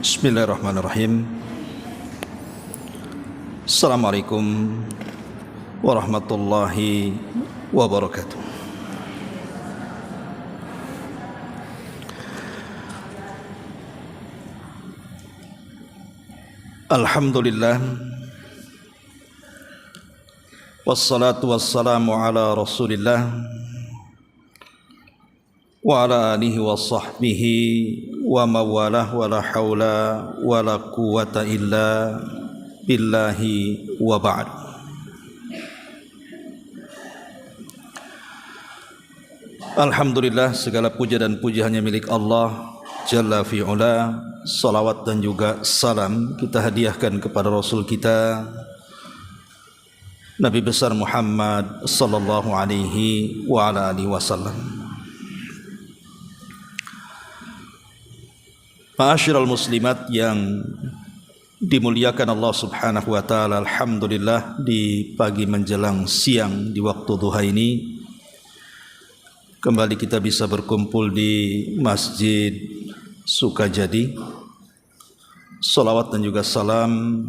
Bismillahirrahmanirrahim. Assalamualaikum warahmatullahi wabarakatuh. Alhamdulillah, wassalatu wassalamu ala Rasulillah wa ala alihi wa sahbihi wa mawalah wa la hawla wa la quwata illa billahi wa ba'd. Alhamdulillah, segala puja dan puji hanya milik Allah Jalla fi'ula. Salawat dan juga salam kita hadiahkan kepada Rasul kita Nabi besar Muhammad sallallahu alaihi wa ala alihi wasallam. Ma'asyiral muslimat yang dimuliakan Allah Subhanahu wa taala, alhamdulillah di pagi menjelang siang di waktu duha ini kembali kita bisa berkumpul di Masjid Sukajadi. Salawat dan juga salam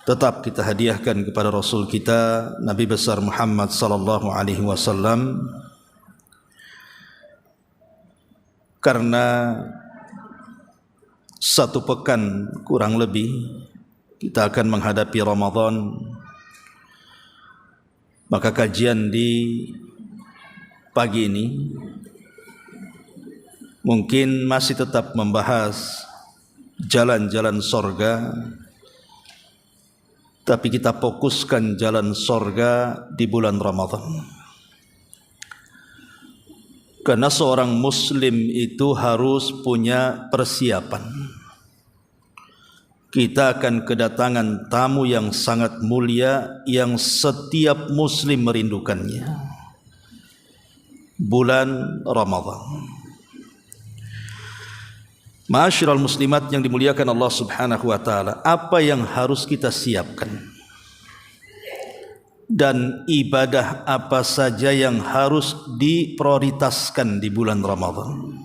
tetap kita hadiahkan kepada Rasul kita Nabi besar Muhammad sallallahu alaihi wasallam, karena satu pekan kurang lebih kita akan menghadapi Ramadan. Maka kajian di pagi ini mungkin masih tetap membahas jalan-jalan sorga, tapi kita fokuskan jalan sorga di bulan Ramadan. Karena seorang muslim itu harus punya persiapan. Kita akan kedatangan tamu yang sangat mulia yang setiap muslim merindukannya. Bulan Ramadan. Ma'asyiral muslimat yang dimuliakan Allah Subhanahu wa taala, apa yang harus kita siapkan? Dan ibadah apa saja yang harus diprioritaskan di bulan Ramadan?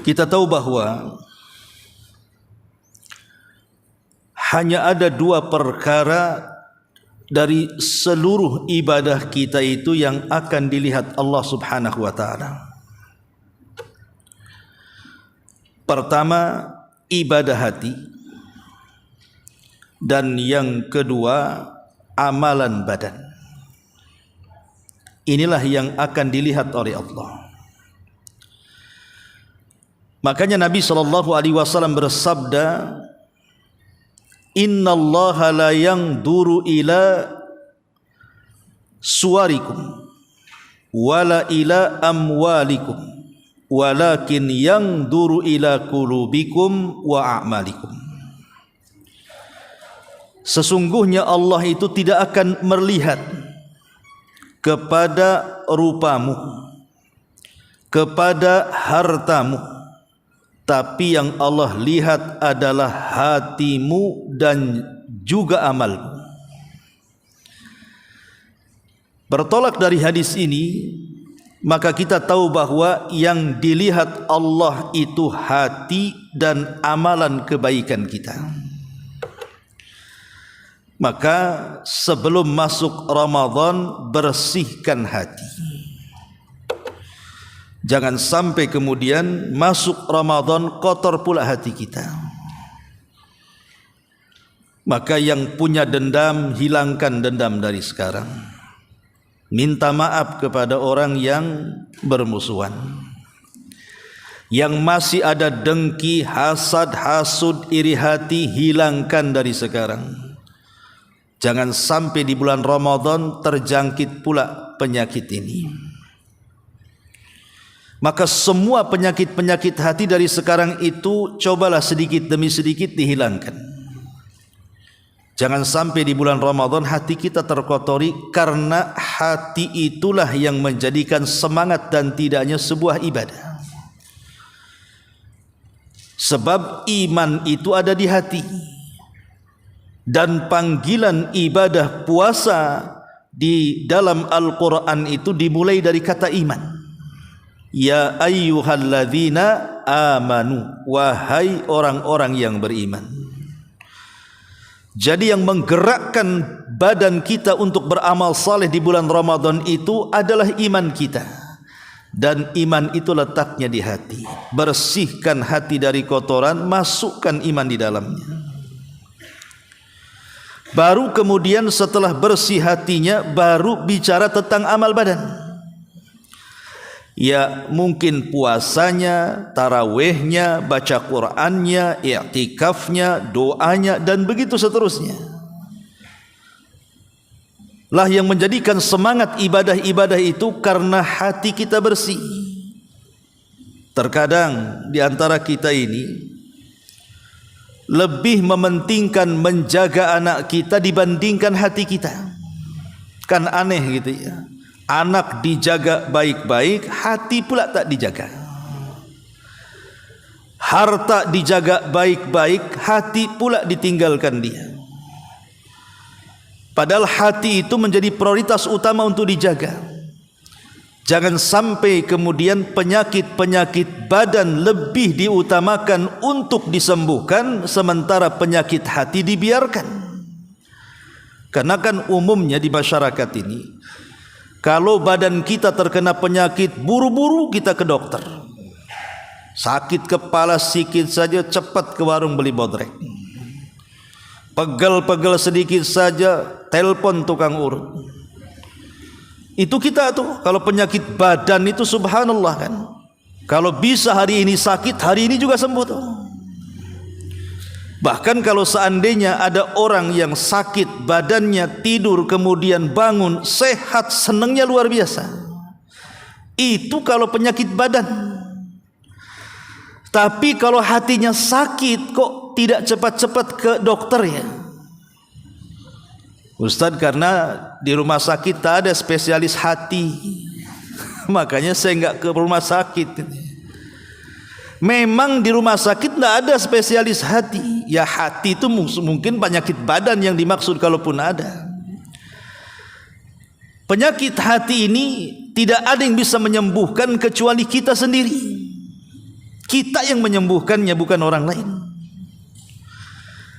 Kita tahu bahwa hanya ada dua perkara dari seluruh ibadah kita itu yang akan dilihat Allah Subhanahu wa taala. Pertama, ibadah hati, dan yang kedua, amalan badan. Inilah yang akan dilihat oleh Allah. Makanya Nabi sallallahu alaihi wasallam bersabda, innallaha la yanzuru ila suwarikum wala ila amwalikum walakin yanzuru ila qulubikum wa a'malikum. Sesungguhnya Allah itu tidak akan melihat kepada rupamu, kepada hartamu, tapi yang Allah lihat adalah hatimu dan juga amalmu. Bertolak dari hadis ini, maka kita tahu bahwa yang dilihat Allah itu hati dan amalan kebaikan kita. Maka sebelum masuk Ramadan, bersihkan hati. Jangan sampai kemudian masuk Ramadan kotor pula hati kita. Maka yang punya dendam, hilangkan dendam dari sekarang. Minta maaf kepada orang yang bermusuhan. Yang masih ada dengki, hasad, hasud, iri hati, hilangkan dari sekarang. Jangan sampai di bulan Ramadan terjangkit pula penyakit ini. Maka semua penyakit-penyakit hati dari sekarang itu cobalah sedikit demi sedikit dihilangkan. Jangan sampai di bulan Ramadan hati kita terkotori, karena hati itulah yang menjadikan semangat dan tidaknya sebuah ibadah. Sebab iman itu ada di hati. Dan panggilan ibadah puasa di dalam Al-Quran itu dimulai dari kata iman. Ya ayyuhalladzina amanu, wahai orang-orang yang beriman. Jadi yang menggerakkan badan kita untuk beramal saleh di bulan Ramadan itu adalah iman kita. Dan iman itu letaknya di hati. Bersihkan hati dari kotoran, masukkan iman di dalamnya. Baru kemudian setelah bersih hatinya, baru bicara tentang amal badan. Ya mungkin puasanya, tarawihnya, baca Qur'annya, i'tikafnya, doanya, dan begitu seterusnya. Lah yang menjadikan semangat ibadah-ibadah itu karena hati kita bersih. Terkadang di antara kita ini lebih mementingkan menjaga anak kita dibandingkan hati kita. Kan aneh gitu ya. Anak dijaga baik-baik, hati pula tak dijaga. Harta dijaga baik-baik, hati pula ditinggalkan dia. Padahal hati itu menjadi prioritas utama untuk dijaga. Jangan sampai kemudian penyakit-penyakit badan lebih diutamakan untuk disembuhkan, sementara penyakit hati dibiarkan. Karena kan umumnya di masyarakat ini, kalau badan kita terkena penyakit, buru-buru kita ke dokter. Sakit kepala sedikit saja, cepat ke warung beli bodrek. Pegel-pegel sedikit saja, telepon tukang urut. Itu kita tuh, kalau penyakit badan itu subhanallah kan. Kalau bisa hari ini sakit, hari ini juga sembuh tuh. Bahkan kalau seandainya ada orang yang sakit badannya, tidur kemudian bangun sehat, senangnya luar biasa. Itu kalau penyakit badan. Tapi kalau hatinya sakit, kok tidak cepat-cepat ke dokter ya? Ustadz, karena di rumah sakit tak ada spesialis hati. Makanya saya enggak ke rumah sakit. Memang di rumah sakit tidak ada spesialis hati. Ya hati itu mungkin penyakit badan yang dimaksud kalaupun ada. Penyakit hati ini tidak ada yang bisa menyembuhkan kecuali kita sendiri. Kita yang menyembuhkannya, bukan orang lain.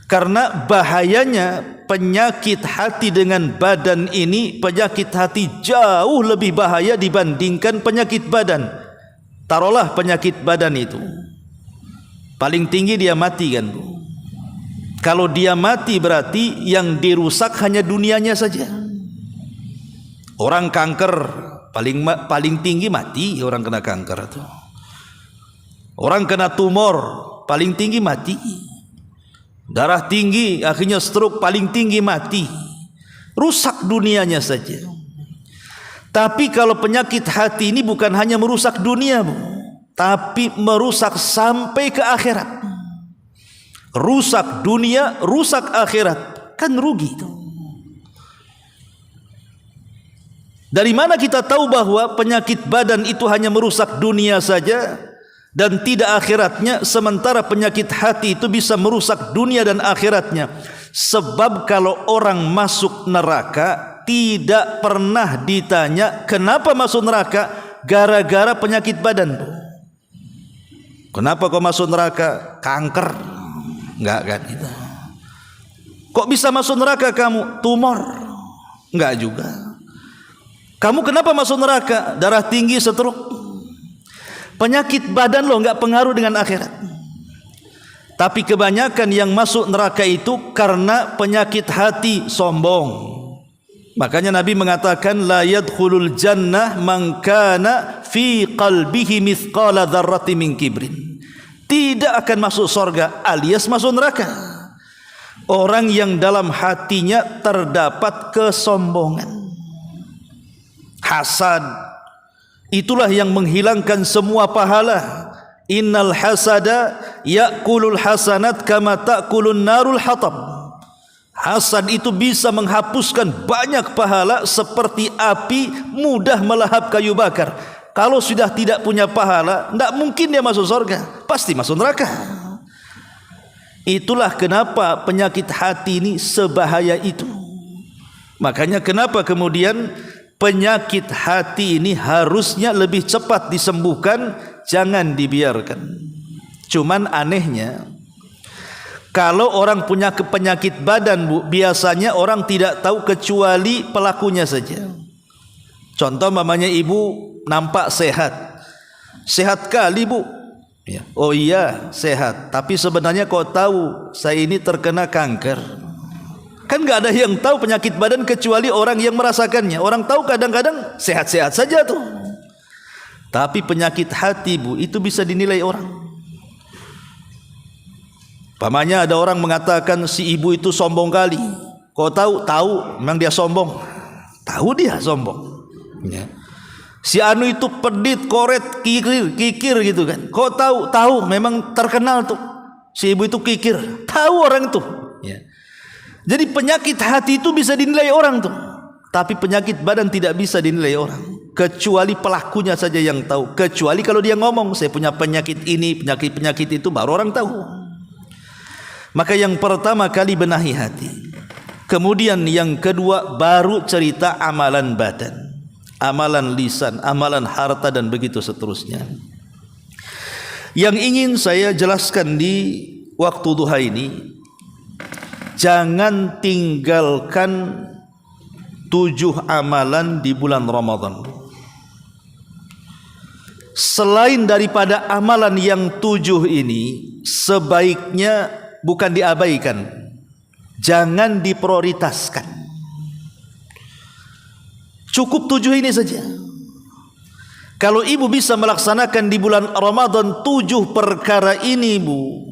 Karena bahayanya penyakit hati dengan badan ini, penyakit hati jauh lebih bahaya dibandingkan penyakit badan. Taruhlah penyakit badan itu paling tinggi dia mati kan Bu. Kalau dia mati berarti yang dirusak hanya dunianya saja. Orang kanker paling tinggi mati, orang kena kanker itu. Orang kena tumor paling tinggi mati. Darah tinggi akhirnya stroke paling tinggi mati. Rusak dunianya saja. Tapi kalau penyakit hati ini bukan hanya merusak dunia, Bu, tapi merusak sampai ke akhirat. Rusak dunia, rusak akhirat. Kan rugi itu. Dari mana kita tahu bahwa penyakit badan itu hanya merusak dunia saja dan tidak akhiratnya, sementara penyakit hati itu bisa merusak dunia dan akhiratnya? Sebab kalau orang masuk neraka tidak pernah ditanya kenapa masuk neraka, gara-gara penyakit badan. Kenapa kau masuk neraka? Kanker. Enggak kan itu. Kok bisa masuk neraka kamu? Tumor. Enggak juga. Kamu kenapa masuk neraka? Darah tinggi, stroke. Penyakit badan lo enggak pengaruh dengan akhirat. Tapi kebanyakan yang masuk neraka itu karena penyakit hati, sombong. Makanya Nabi mengatakan la yadkhulul jannah man kana fi qalbihi mithqala dzarratin min kibrin. Tidak akan masuk surga alias masuk neraka orang yang dalam hatinya terdapat kesombongan, hasad. Itulah yang menghilangkan semua pahala. Innal hasada ya'kulul hasanat kama ta'kulun narul hatab. Hasad itu bisa menghapuskan banyak pahala seperti api mudah melahap kayu bakar. Kalau sudah tidak punya pahala, tidak mungkin dia masuk surga, pasti masuk neraka. Itulah kenapa penyakit hati ini sebahaya itu. Makanya kenapa kemudian penyakit hati ini harusnya lebih cepat disembuhkan, jangan dibiarkan. Cuman anehnya, kalau orang punya penyakit badan, Bu, biasanya orang tidak tahu kecuali pelakunya saja. Contoh mamanya ibu nampak sehat. Sehat kali, Bu. Ya. Oh iya, sehat. Tapi sebenarnya kau tahu saya ini terkena kanker. Kan nggak ada yang tahu penyakit badan kecuali orang yang merasakannya. Orang tahu kadang-kadang sehat-sehat saja tuh. Tapi penyakit hati, Bu, itu bisa dinilai orang. Pamannya ada orang mengatakan si ibu itu sombong kali. Kau tahu? Tahu, memang dia sombong. Tahu dia sombong. Ya. Si anu itu pedit, koret, kikir gitu kan. Kau tahu? Tahu, memang terkenal tuh. Si ibu itu kikir. Tahu orang itu. Ya. Jadi penyakit hati itu bisa dinilai orang tuh. Tapi penyakit badan tidak bisa dinilai orang. Kecuali pelakunya saja yang tahu. Kecuali kalau dia ngomong, saya punya penyakit ini, penyakit itu, baru orang tahu. Maka yang pertama kali benahi hati. Kemudian yang kedua baru cerita amalan badan, amalan lisan, amalan harta, dan begitu seterusnya. Yang ingin saya jelaskan di waktu duha ini, jangan tinggalkan 7 amalan di bulan Ramadan. Selain daripada amalan yang 7 ini, sebaiknya bukan diabaikan, jangan diprioritaskan. Cukup 7 ini saja. Kalau ibu bisa melaksanakan di bulan Ramadan 7 perkara ini, Bu,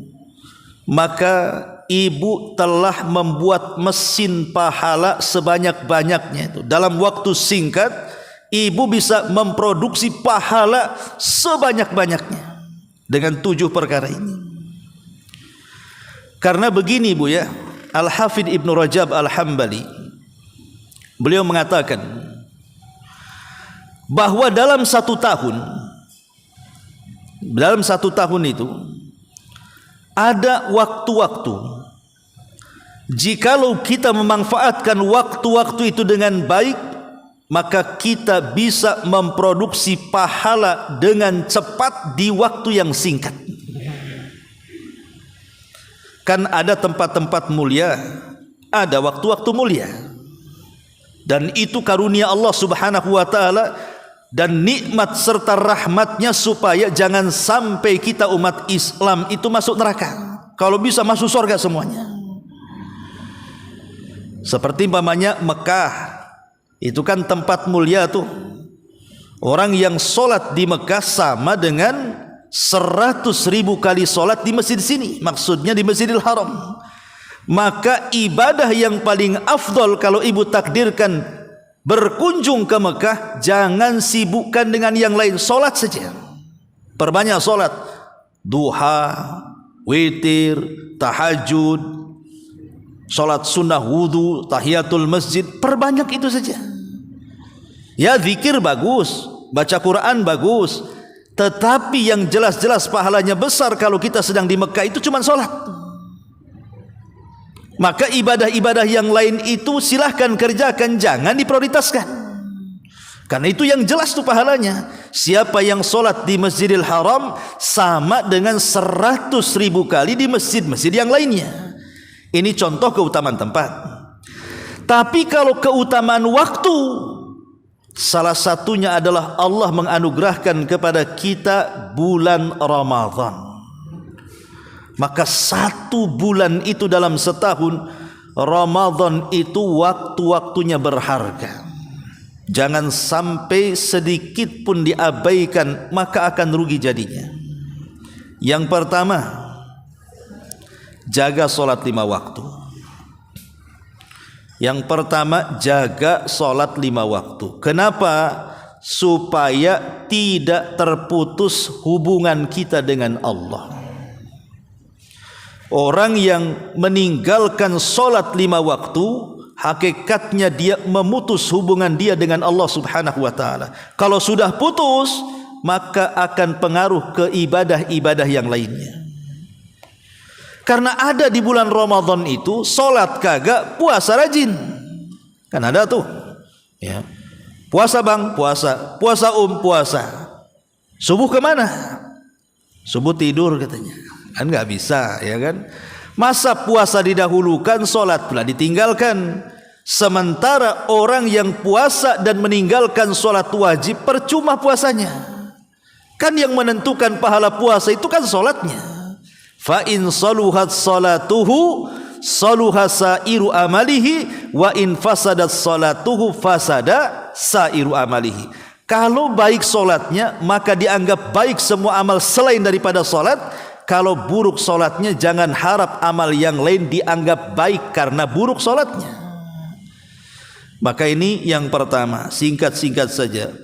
maka ibu telah membuat mesin pahala sebanyak-banyaknya itu. Dalam waktu singkat, ibu bisa memproduksi pahala sebanyak-banyaknya dengan 7 perkara ini. Karena begini, Bu, ya, Al-Hafidh Ibn Rajab Al-Hambali, beliau mengatakan bahwa dalam satu tahun itu ada waktu-waktu, jikalau kita memanfaatkan waktu-waktu itu dengan baik, maka kita bisa memproduksi pahala dengan cepat di waktu yang singkat. Kan ada tempat-tempat mulia, ada waktu-waktu mulia, dan itu karunia Allah Subhanahu wa ta'ala dan nikmat serta rahmatnya supaya jangan sampai kita umat Islam itu masuk neraka. Kalau bisa masuk surga semuanya. Seperti umpamanya Mekah, itu kan tempat mulia tuh. Orang yang sholat di Mekah sama dengan 100.000 kali sholat di masjid sini. Maksudnya di Masjidil Haram. Maka ibadah yang paling afdol kalau ibu takdirkan berkunjung ke Mekah, jangan sibukkan dengan yang lain, sholat saja. Perbanyak sholat, duha, witir, tahajud, sholat sunnah wudu, tahiyatul masjid, perbanyak itu saja. Ya, zikir bagus, baca Quran bagus, tetapi yang jelas-jelas pahalanya besar kalau kita sedang di Mekah itu cuma sholat. Maka ibadah-ibadah yang lain itu silahkan kerjakan, jangan diprioritaskan. Karena itu yang jelas tuh pahalanya. Siapa yang sholat di Masjidil Haram sama dengan 100.000 kali di masjid-masjid yang lainnya. Ini contoh keutamaan tempat. Tapi kalau keutamaan waktu, salah satunya adalah Allah menganugerahkan kepada kita bulan Ramadan. Maka 1 bulan itu dalam setahun, Ramadan itu waktu-waktunya berharga. Jangan sampai sedikit pun diabaikan, maka akan rugi jadinya. Yang pertama, jaga sholat 5 waktu. Yang pertama, jaga sholat 5 waktu. Kenapa? Supaya tidak terputus hubungan kita dengan Allah. Orang yang meninggalkan sholat 5 waktu, hakikatnya dia memutus hubungan dia dengan Allah Subhanahu wa ta'ala. Kalau sudah putus, maka akan pengaruh ke ibadah-ibadah yang lainnya. Karena ada di bulan Ramadan itu sholat kagak, puasa rajin. Kan ada tuh, ya. Puasa bang, puasa. Puasa puasa. Subuh kemana? Subuh tidur katanya. Kan nggak bisa, ya kan? Masa puasa didahulukan, sholat pula ditinggalkan. Sementara orang yang puasa dan meninggalkan sholat wajib, percuma puasanya. Kan yang menentukan pahala puasa itu kan sholatnya. Fa in saluhat salatuhu saluha sairu amalihi wa in fasadat salatuhu fasada sairu amalihi. Kalau baik sholatnya maka dianggap baik semua amal selain daripada sholat. Kalau buruk sholatnya jangan harap amal yang lain dianggap baik karena buruk sholatnya. Maka ini yang pertama, singkat-singkat saja.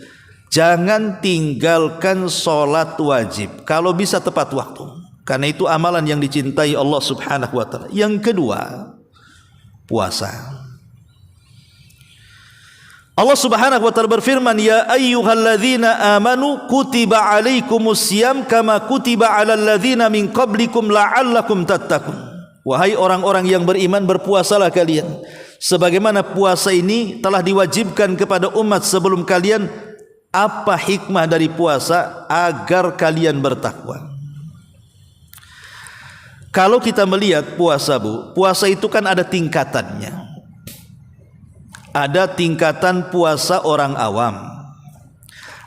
Jangan tinggalkan sholat wajib kalau bisa tepat waktu, karena itu amalan yang dicintai Allah Subhanahu wa ta'ala. Yang kedua, puasa. Allah Subhanahu wa ta'ala berfirman, ya ayyuhalladzina amanu kutiba alaikumusiyam kama kutiba alal ladzina min qablikum la'allakum tattaqun. Wahai orang-orang yang beriman, berpuasalah kalian sebagaimana puasa ini telah diwajibkan kepada umat sebelum kalian. Apa hikmah dari puasa? Agar kalian bertakwa. Kalau kita melihat puasa, Bu, puasa itu kan ada tingkatannya. Ada tingkatan puasa orang awam,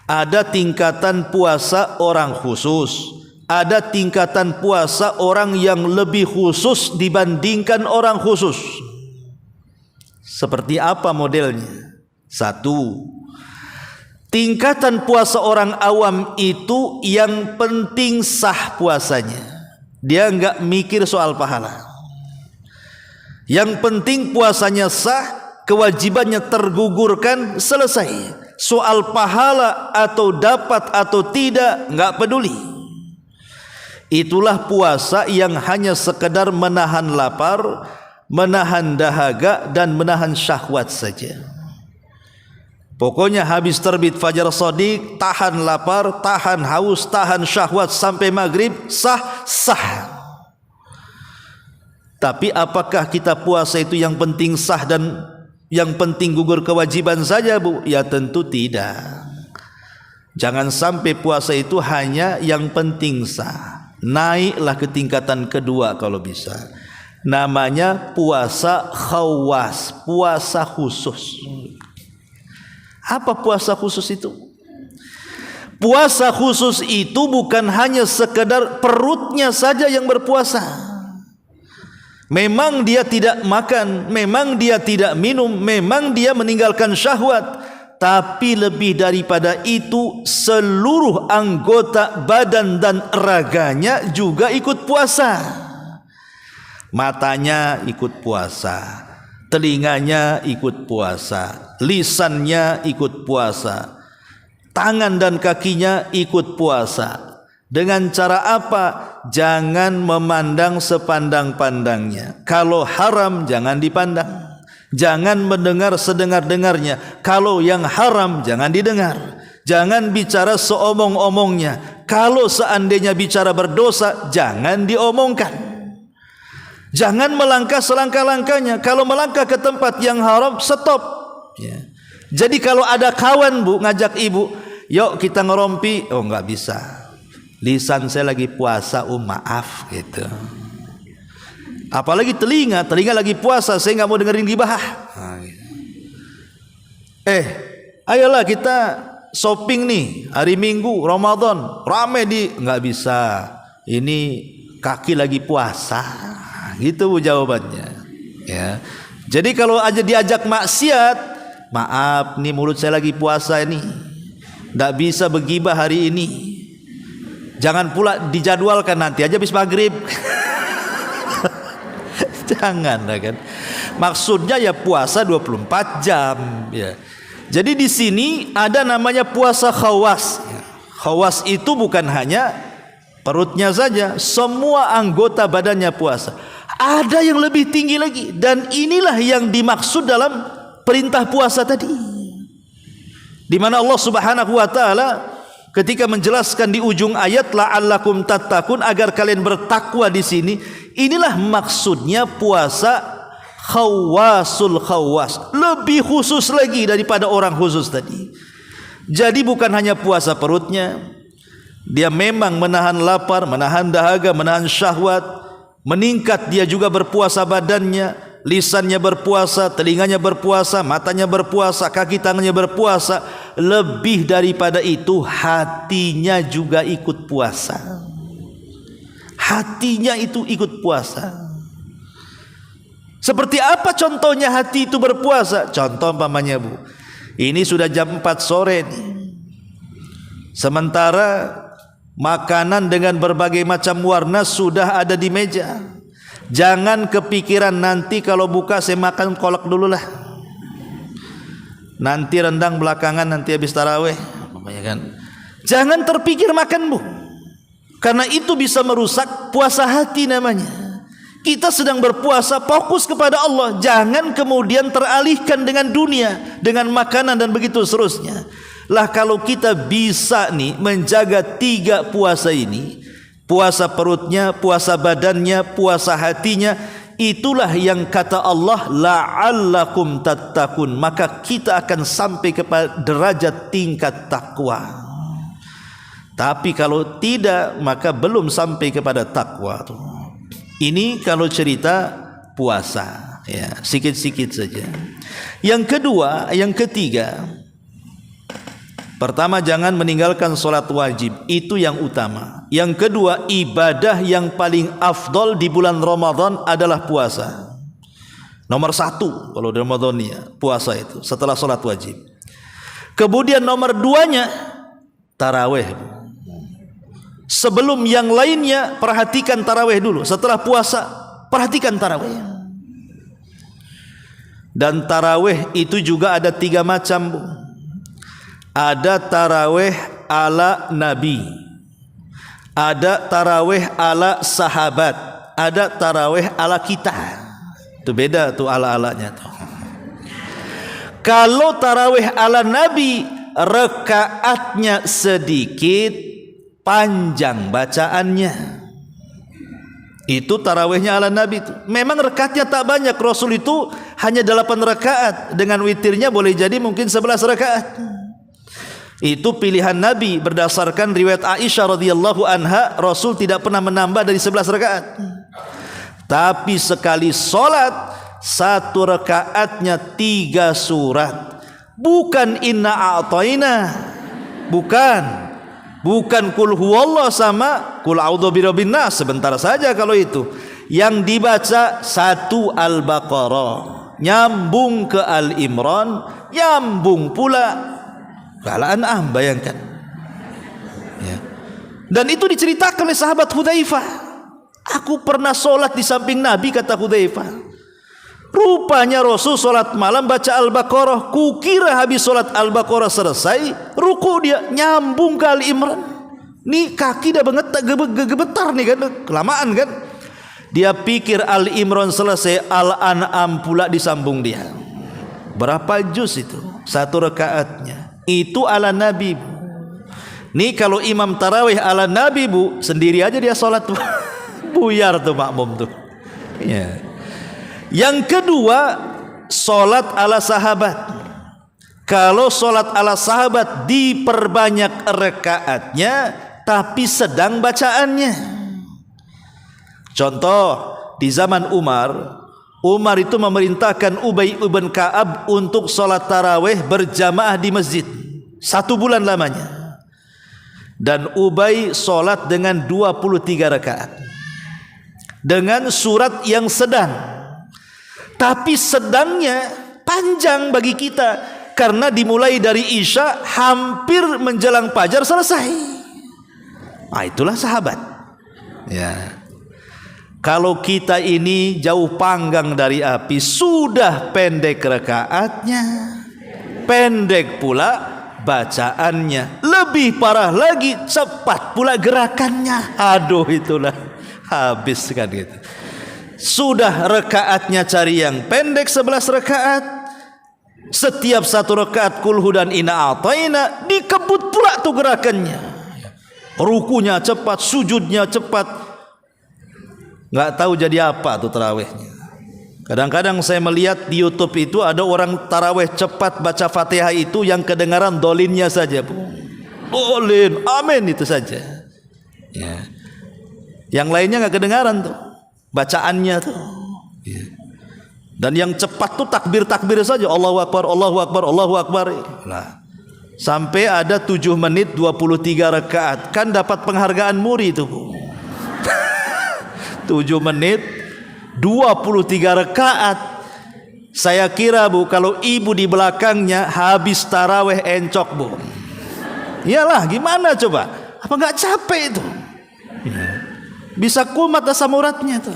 ada tingkatan puasa orang khusus, ada tingkatan puasa orang yang lebih khusus dibandingkan orang khusus. Seperti apa modelnya? Satu, tingkatan puasa orang awam itu yang penting sah puasanya. Dia enggak mikir soal pahala. Yang penting puasanya sah, kewajibannya tergugurkan, selesai. Soal pahala atau dapat atau tidak enggak peduli. Itulah puasa yang hanya sekedar menahan lapar, menahan dahaga dan menahan syahwat saja. Pokoknya habis terbit fajar shadiq, tahan lapar, tahan haus, tahan syahwat sampai maghrib, sah. Tapi apakah kita puasa itu yang penting sah dan yang penting gugur kewajiban saja, Bu? Ya tentu tidak. Jangan sampai puasa itu hanya yang penting sah. Naiklah ke tingkatan kedua kalau bisa. Namanya puasa khawas, puasa khusus. Apa puasa khusus itu? Puasa khusus itu bukan hanya sekedar perutnya saja yang berpuasa. Memang dia tidak makan, memang dia tidak minum, memang dia meninggalkan syahwat, tapi lebih daripada itu seluruh anggota badan dan raganya juga ikut puasa. Matanya ikut puasa, telinganya ikut puasa, lisannya ikut puasa, tangan dan kakinya ikut puasa. Dengan cara apa? Jangan memandang sepandang-pandangnya. Kalau haram jangan dipandang. Jangan mendengar sedengar-dengarnya. Kalau yang haram jangan didengar. Jangan bicara seomong-omongnya. Kalau seandainya bicara berdosa, jangan diomongkan. Jangan melangkah selangkah-langkahnya. Kalau melangkah ke tempat yang haram, stop. Ya. Jadi kalau ada kawan, Bu, ngajak ibu, yuk kita ngerompi. Oh, nggak bisa. Lisan saya lagi puasa, maaf gitu. Apalagi telinga lagi puasa, saya nggak mau dengerin gibah. Gitu. Ayolah kita shopping nih hari Minggu Ramadan, rame nggak bisa. Ini kaki lagi puasa, gitu Bu jawabannya. Ya. Jadi kalau aja diajak maksiat, maaf nih mulut saya lagi puasa ini, nggak bisa begibah hari ini. Jangan pula dijadwalkan nanti aja habis maghrib. Jangan kan. Maksudnya ya puasa 24 jam ya. Jadi di sini ada namanya puasa khawas. Khawas itu bukan hanya perutnya saja, semua anggota badannya puasa. Ada yang lebih tinggi lagi, dan inilah yang dimaksud dalam perintah puasa tadi. Di mana Allah Subhanahu wa taala ketika menjelaskan di ujung ayat la'allakum tattaqun, agar kalian bertakwa di sini, inilah maksudnya puasa Khawasul khawas, lebih khusus lagi daripada orang khusus tadi. Jadi bukan hanya puasa perutnya, dia memang menahan lapar, menahan dahaga, menahan syahwat, meningkat dia juga berpuasa badannya, lisannya berpuasa, telinganya berpuasa, matanya berpuasa, kaki tangannya berpuasa. Lebih daripada itu, hatinya juga ikut puasa. Hatinya itu ikut puasa. Seperti apa contohnya hati itu berpuasa? Contoh umpamanya, Bu, ini sudah jam 4 sore nih. Sementara makanan dengan berbagai macam warna sudah ada di meja. Jangan kepikiran nanti kalau buka saya makan kolak dulu lah, nanti rendang belakangan, nanti habis tarawih, kan? Jangan terpikir makan, Bu, karena itu bisa merusak puasa hati namanya. Kita sedang berpuasa, fokus kepada Allah. Jangan kemudian teralihkan dengan dunia, dengan makanan dan begitu seterusnya. Lah kalau kita bisa nih menjaga 3 puasa ini, puasa perutnya, puasa badannya, puasa hatinya, itulah yang kata Allah la'allakum tattaqun, maka kita akan sampai kepada derajat tingkat takwa. Tapi kalau tidak, maka belum sampai kepada takwa tuh. Ini kalau cerita puasa, ya, sikit-sikit saja. Yang kedua, yang ketiga, pertama jangan meninggalkan solat wajib, itu yang utama. Yang kedua, ibadah yang paling afdol di bulan Ramadan adalah puasa. Nomor 1 kalau di Ramadan ya, puasa itu setelah solat wajib. Kemudian nomor 2-nya tarawih. Sebelum yang lainnya, perhatikan tarawih dulu. Setelah puasa, perhatikan tarawih. Dan tarawih itu juga ada 3 macam, Bu. Ada tarawih ala Nabi, ada tarawih ala sahabat, ada tarawih ala kita. Itu beda tuh ala-alanya tuh. Kalau tarawih ala Nabi, rakaatnya sedikit, panjang bacaannya. Itu tarawihnya ala Nabi itu. Memang rakaatnya tak banyak. Rasul itu hanya 8 rakaat. Dengan witirnya boleh jadi mungkin 11 rakaat. Itu pilihan Nabi berdasarkan riwayat Aisyah radhiyallahu anha. Rasul tidak pernah menambah dari 11 rakaat. Tapi sekali solat, 1 rakaatnya 3 surat. Bukan inna a'tayna, bukan kul huwallah sama kul a'udzu birabbin nas, sebentar saja kalau itu. Yang dibaca 1 Al-Baqarah, nyambung ke Al-Imran, nyambung pula ke Al-An'am, bayangkan ya. Dan itu diceritakan oleh sahabat Hudzaifah. Aku pernah solat di samping Nabi, kata Hudzaifah. Rupanya Rasul solat malam baca Al-Baqarah. Kukira habis solat Al-Baqarah selesai, ruku dia nyambung ke Al-Imran. Nih kaki dah gemetar nih kan, kelamaan kan. Dia pikir Al-Imran selesai, Al-An'am pula disambung dia. Berapa juz itu? 1 rakaatnya. Itu ala Nabi. Nih kalau imam tarawih ala Nabi, Bu, sendiri aja dia solat, buyar tuh makmum tuh ya. Yang kedua, solat ala sahabat. Kalau solat ala sahabat diperbanyak rakaatnya, tapi sedang bacaannya. Contoh, di zaman Umar itu memerintahkan Ubay ibn Ka'ab untuk solat tarawih berjamaah di masjid 1 bulan lamanya. Dan Ubay solat dengan 23 rakaat dengan surat yang sedang. Tapi sedangnya panjang bagi kita, karena dimulai dari Isya hampir menjelang fajar selesai. Nah, itulah sahabat ya. Kalau kita ini jauh panggang dari api, sudah pendek rakaatnya, pendek pula bacaannya, lebih parah lagi cepat pula gerakannya. Aduh, itulah habis kan gitu. Sudah rakaatnya cari yang pendek 11 rakaat. Setiap 1 rakaat kulhu dan inna a'tayna, dikebut pula tuh gerakannya. Rukunya cepat, sujudnya cepat. Enggak tahu jadi apa tuh tarawihnya. Kadang-kadang saya melihat di YouTube itu ada orang taraweh cepat baca Fatihah itu yang kedengaran dolinnya saja, Bu. Dolin, amin itu saja. Ya. Yang lainnya nggak kedengaran tuh bacaannya tuh. Ya. Dan yang cepat tuh takbir saja, Allahu Akbar, Allahu Akbar, Allahu Akbar. Nah, sampai ada 7 menit 23 rakaat, kan dapat penghargaan muri itu, Bu. 7 menit 23 rakaat. Saya kira, Bu, kalau ibu di belakangnya habis taraweh encok, Bu. Iyalah, gimana coba? Apa nggak capek itu? Bisa kumat asam uratnya tuh.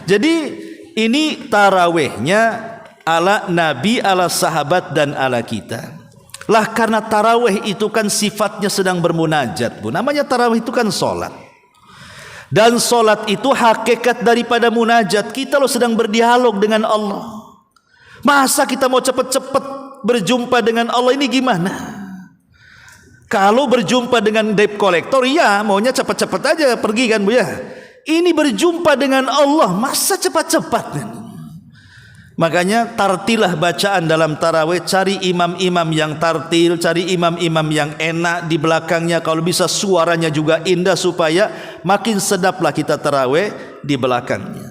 Jadi ini tarawehnya ala Nabi, ala sahabat, dan ala kita. Lah karena taraweh itu kan sifatnya sedang bermunajat, Bu. Namanya taraweh itu kan solat. Dan solat itu hakikat daripada munajat. Kita loh sedang berdialog dengan Allah. Masa kita mau cepat-cepat berjumpa dengan Allah, ini gimana? Kalau berjumpa dengan debt collector, ya maunya cepat-cepat aja pergi kan, Bu ya. Ini berjumpa dengan Allah, masa cepat-cepat? Makanya tartilah bacaan dalam tarawih. Cari imam-imam yang tartil, cari imam-imam yang enak di belakangnya. Kalau bisa suaranya juga indah, supaya makin sedaplah kita tarawih di belakangnya.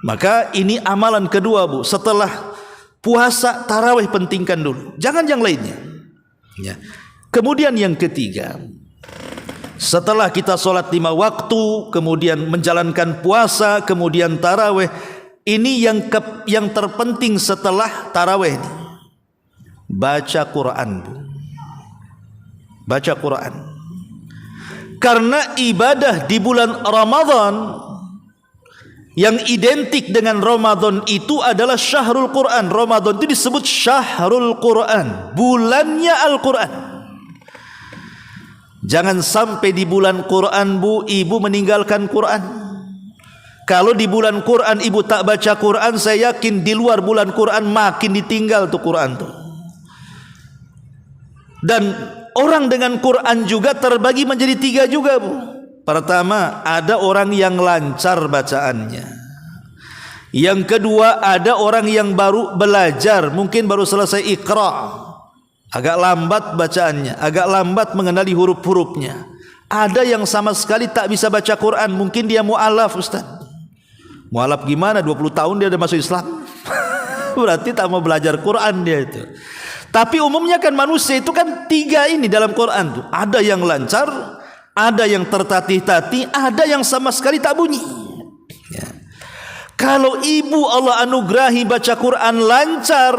Maka ini amalan kedua, Bu. Setelah puasa, tarawih pentingkan dulu, jangan yang lainnya ya. Kemudian yang ketiga, setelah kita sholat 5 waktu, kemudian menjalankan puasa, kemudian tarawih, ini yang terpenting setelah tarawih ini, baca Quran, Bu. Baca Quran. Karena ibadah di bulan Ramadan yang identik dengan Ramadan itu adalah syahrul Quran. Ramadan itu disebut syahrul Quran, bulannya Al-Quran. Jangan sampai di bulan Quran, Bu, ibu meninggalkan Quran. Kalau di bulan Quran ibu tak baca Quran, saya yakin di luar bulan Quran makin ditinggal tuh Quran tuh. Dan orang dengan Quran juga terbagi menjadi 3 juga, Bu. Pertama, ada orang yang lancar bacaannya. Yang kedua, ada orang yang baru belajar, mungkin baru selesai Iqra, agak lambat bacaannya, agak lambat mengenali huruf-hurufnya. Ada yang sama sekali tak bisa baca Quran, mungkin dia mu'alaf, Ustaz. Mu'alaf gimana? 20 tahun dia udah masuk Islam. Berarti tak mau belajar Quran dia itu. Tapi umumnya kan manusia itu kan 3 ini dalam Quran tuh. Ada yang lancar, ada yang tertatih-tatih, ada yang sama sekali tak bunyi ya. Kalau ibu Allah anugerahi baca Quran lancar,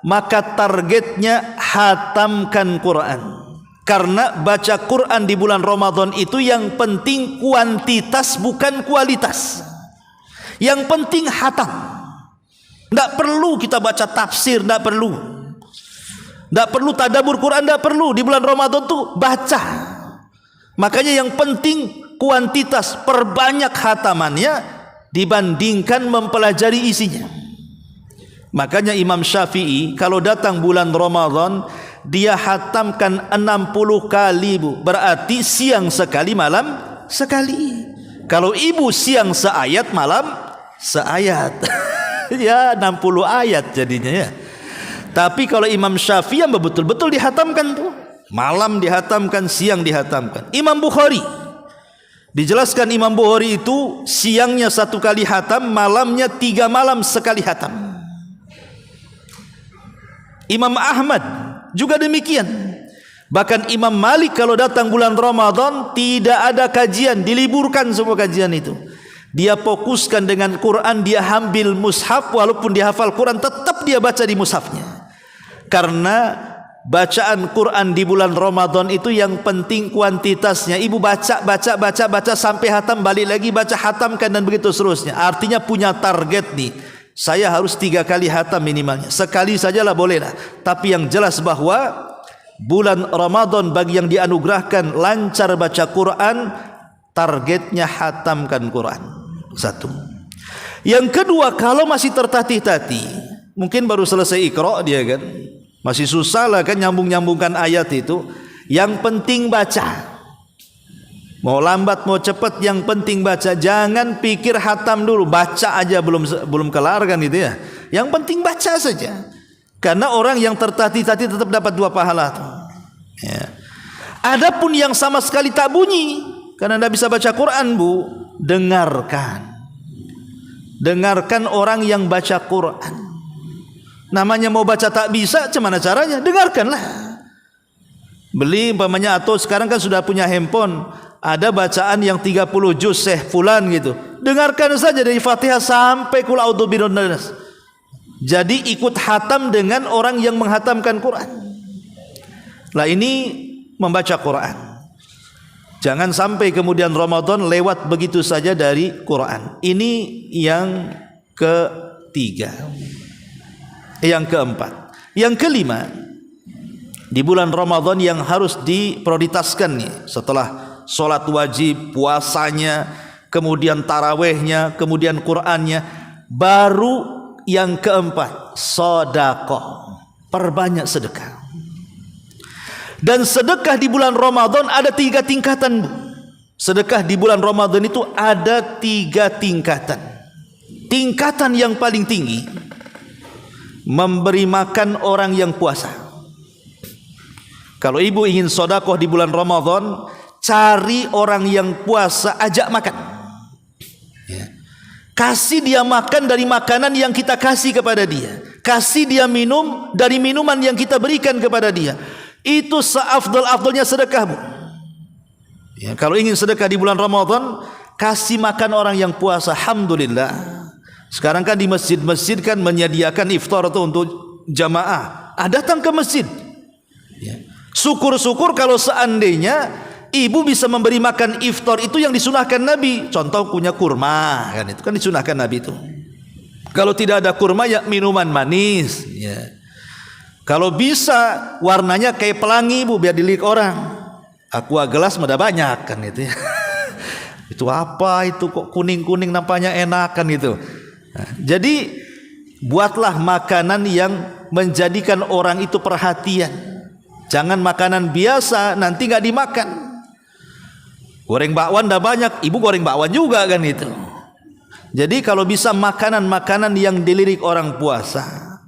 maka targetnya hatamkan Quran. Karena baca Quran di bulan Ramadan itu yang penting kuantitas bukan kualitas. Yang penting hatam. Tidak perlu kita baca tafsir, tidak perlu. Tidak perlu tadabbur Quran, tidak perlu. Di bulan Ramadan tuh baca. Makanya yang penting kuantitas, perbanyak hatamannya dibandingkan mempelajari isinya. Makanya Imam Syafi'i kalau datang bulan Ramadan dia hatamkan 60 kali, Bu. Berarti siang sekali, malam sekali. Kalau ibu siang seayat, malam seayat. Ya 60 ayat jadinya ya. Tapi kalau Imam Syafi'i yang betul-betul dihatamkan tuh, malam dihatamkan, siang dihatamkan. Imam Bukhari dijelaskan, Imam Bukhari itu siangnya 1 kali hatam, malamnya 3 malam sekali hatam. Imam Ahmad juga demikian. Bahkan Imam Malik kalau datang bulan Ramadan tidak ada kajian, diliburkan semua kajian itu. Dia fokuskan dengan Quran, dia ambil mushaf, walaupun dia hafal Quran tetap dia baca di mushafnya. Karena bacaan Quran di bulan Ramadan itu yang penting kuantitasnya. Ibu baca sampai hatam, balik lagi baca, hatamkan, dan begitu seterusnya. Artinya punya target nih, saya harus 3 kali hatam minimalnya. Sekali sajalah bolehlah, tapi yang jelas bahwa bulan Ramadan bagi yang dianugerahkan lancar baca Quran, targetnya hatamkan Quran. 1. Yang kedua, kalau masih tertatih-tatih, mungkin baru selesai Iqra dia kan, masih susah lah kan nyambung-nyambungkan ayat itu. Yang penting baca. Mau lambat mau cepat yang penting baca. Jangan pikir hatam dulu, baca aja belum kelar kan itu ya. Yang penting baca saja. Karena orang yang tertatih-tatih tetap dapat 2 pahala tuh. Ya. Adapun yang sama sekali tak bunyi karena tidak bisa baca Quran, Bu, dengarkan orang yang baca Quran. Namanya mau baca tak bisa, gimana caranya? Dengarkanlah. Beli umpamanya, atau sekarang kan sudah punya handphone, ada bacaan yang 30 juz Syekh fulan gitu. Dengarkan saja dari Fatihah sampai Qul a'udzu birabbin nas. Jadi ikut hatam dengan orang yang menghatamkan Quran. Lah ini membaca Quran. Jangan sampai kemudian Ramadan lewat begitu saja dari Quran. Ini yang ketiga. Yang keempat. Yang kelima, di bulan Ramadan yang harus diprioritaskan nih, setelah sholat wajib, puasanya, kemudian tarawehnya, kemudian Qurannya, baru yang keempat, sedekah. Perbanyak sedekah. Dan sedekah di bulan Ramadan ada 3 tingkatan. Sedekah di bulan Ramadan itu ada 3 tingkatan. Tingkatan yang paling tinggi, memberi makan orang yang puasa. Kalau ibu ingin sedekah di bulan Ramadan, cari orang yang puasa, ajak makan. Ya. Kasih dia makan dari makanan yang kita kasih kepada dia. Kasih dia minum dari minuman yang kita berikan kepada dia. Itu seafdal-afdalnya sedekah, Bu. Ya, kalau ingin sedekah di bulan Ramadan, kasih makan orang yang puasa. Alhamdulillah. Sekarang kan di masjid-masjid kan menyediakan iftar itu untuk jamaah. Datang ke masjid. Ya. Syukur-syukur kalau seandainya ibu bisa memberi makan iftar itu yang disunahkan Nabi. Contoh punya kurma, kan itu kan disunahkan Nabi itu. Kalau tidak ada kurma ya minuman manis. Ya. Kalau bisa warnanya kayak pelangi, Bu, biar dilihat orang. Aqua gelas sudah banyak kan itu ya. Itu apa itu kok kuning-kuning nampaknya enak kan itu. Nah, jadi buatlah makanan yang menjadikan orang itu perhatian. Jangan makanan biasa nanti nggak dimakan. Goreng bakwan dah banyak, ibu goreng bakwan juga kan itu. Jadi kalau bisa makanan-makanan yang dilirik orang puasa,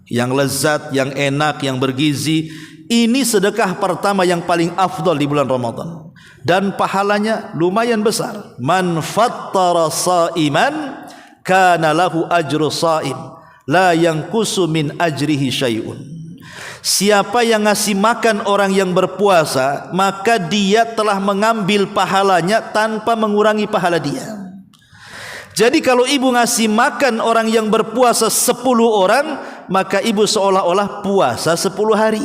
yang lezat, yang enak, yang bergizi, ini sedekah pertama yang paling afdal di bulan Ramadan. Dan pahalanya lumayan besar. Man fattara sa'iman kana lahu ajru sha'im la yanqusu min ajrihi syai'un. Siapa yang ngasih makan orang yang berpuasa, maka dia telah mengambil pahalanya tanpa mengurangi pahala dia. Jadi kalau ibu ngasih makan orang yang berpuasa 10 orang, maka ibu seolah-olah puasa 10 hari.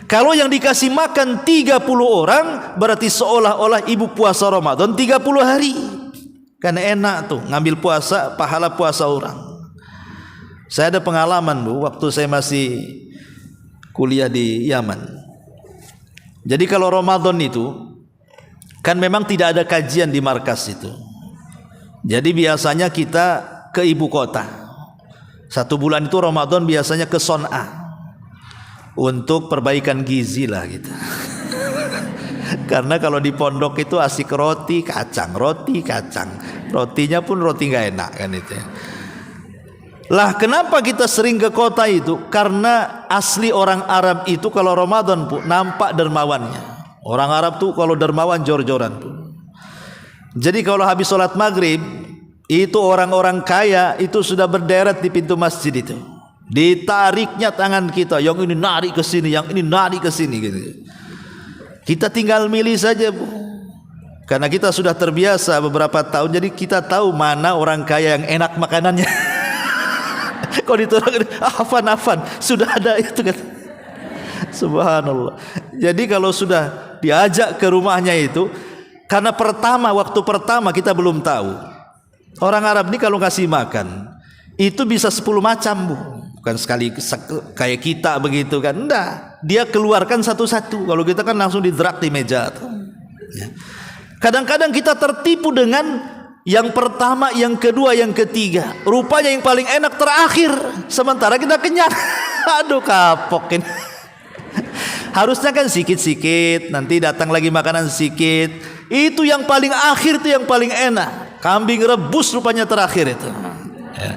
Kalau yang dikasih makan 30 orang, berarti seolah-olah ibu puasa Ramadan 30 hari. Karena enak tuh ngambil puasa, pahala puasa orang. Saya ada pengalaman, Bu, waktu saya masih kuliah di Yaman. Jadi kalau Ramadan itu kan memang tidak ada kajian di markas itu. Jadi biasanya kita ke ibu kota. 1 bulan itu Ramadan biasanya ke Son'a untuk perbaikan gizi lah gitu. Karena kalau di pondok itu asik roti kacang. Rotinya pun roti nggak enak kan itu. Lah kenapa kita sering ke kota itu? Karena asli orang Arab itu kalau Ramadan pun nampak dermawannya. Orang Arab tuh kalau dermawan jor-joran tuh. Jadi kalau habis sholat maghrib, itu orang-orang kaya itu sudah berderet di pintu masjid itu. Ditariknya tangan kita, yang ini narik ke sini, yang ini narik ke sini gitu. Kita tinggal milih saja, Bu. Karena kita sudah terbiasa beberapa tahun, jadi kita tahu mana orang kaya yang enak makanannya. Kalau ditolak, afan, sudah ada itu kan. Subhanallah. Jadi kalau sudah diajak ke rumahnya itu, karena waktu pertama kita belum tahu. Orang Arab ini kalau kasih makan itu bisa 10 macam, Bu. Bukan sekali kayak kita begitu kan. Enggak, dia keluarkan satu-satu. Kalau kita kan langsung didrak di meja tuh. Ya. Kadang-kadang kita tertipu dengan yang pertama, yang kedua, yang ketiga. Rupanya yang paling enak terakhir. Sementara kita kenyang. Aduh kapok ini. Harusnya kan sikit-sikit, nanti datang lagi makanan sedikit. Itu yang paling akhir, itu yang paling enak. Kambing rebus rupanya terakhir itu. Ya.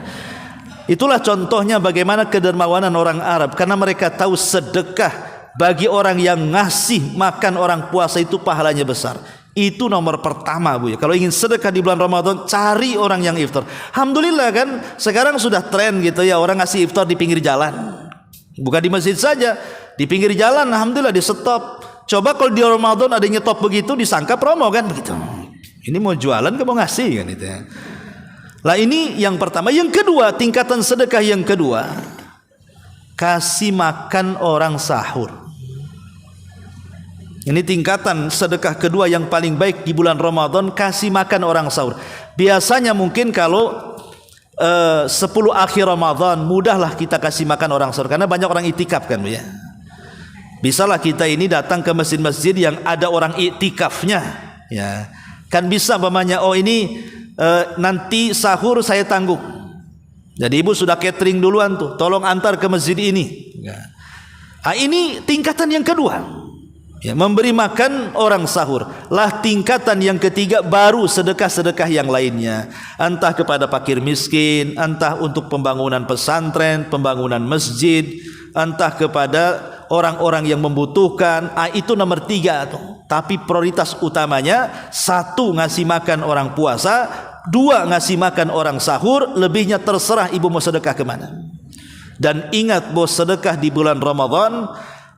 Itulah contohnya bagaimana kedermawanan orang Arab, karena mereka tahu sedekah bagi orang yang ngasih makan orang puasa itu pahalanya besar. Itu nomor pertama, Bu ya. Kalau ingin sedekah di bulan Ramadan, cari orang yang iftar. Alhamdulillah kan sekarang sudah tren gitu ya, orang ngasih iftar di pinggir jalan. Bukan di masjid saja, di pinggir jalan alhamdulillah di stop. Coba kalau di Ramadan ada nyetop begitu, disangka promo kan begitu. Ini mau jualan ke mau ngasih kan itu ya. Lah ini yang pertama. Yang kedua, tingkatan sedekah yang kedua, kasih makan orang sahur. Ini tingkatan sedekah kedua yang paling baik di bulan Ramadan, kasih makan orang sahur. Biasanya mungkin kalau 10 akhir Ramadan mudahlah kita kasih makan orang sahur, karena banyak orang itikaf kan ya. Bisalah kita ini datang ke masjid-masjid yang ada orang itikafnya ya. Kan bisa umpamanya, oh ini nanti sahur saya tanggung. Jadi ibu sudah catering duluan tuh, tolong antar ke masjid ini. Nah, ini tingkatan yang kedua, ya, memberi makan orang sahur. Lah tingkatan yang ketiga baru sedekah-sedekah yang lainnya, entah kepada fakir miskin, entah untuk pembangunan pesantren, pembangunan masjid, entah kepada orang-orang yang membutuhkan. Itu nomor 3 tuh. Tapi prioritas utamanya, 1 ngasih makan orang puasa, 2 ngasih makan orang sahur. Lebihnya terserah ibu mau sedekah kemana. Dan ingat bahwa sedekah di bulan Ramadan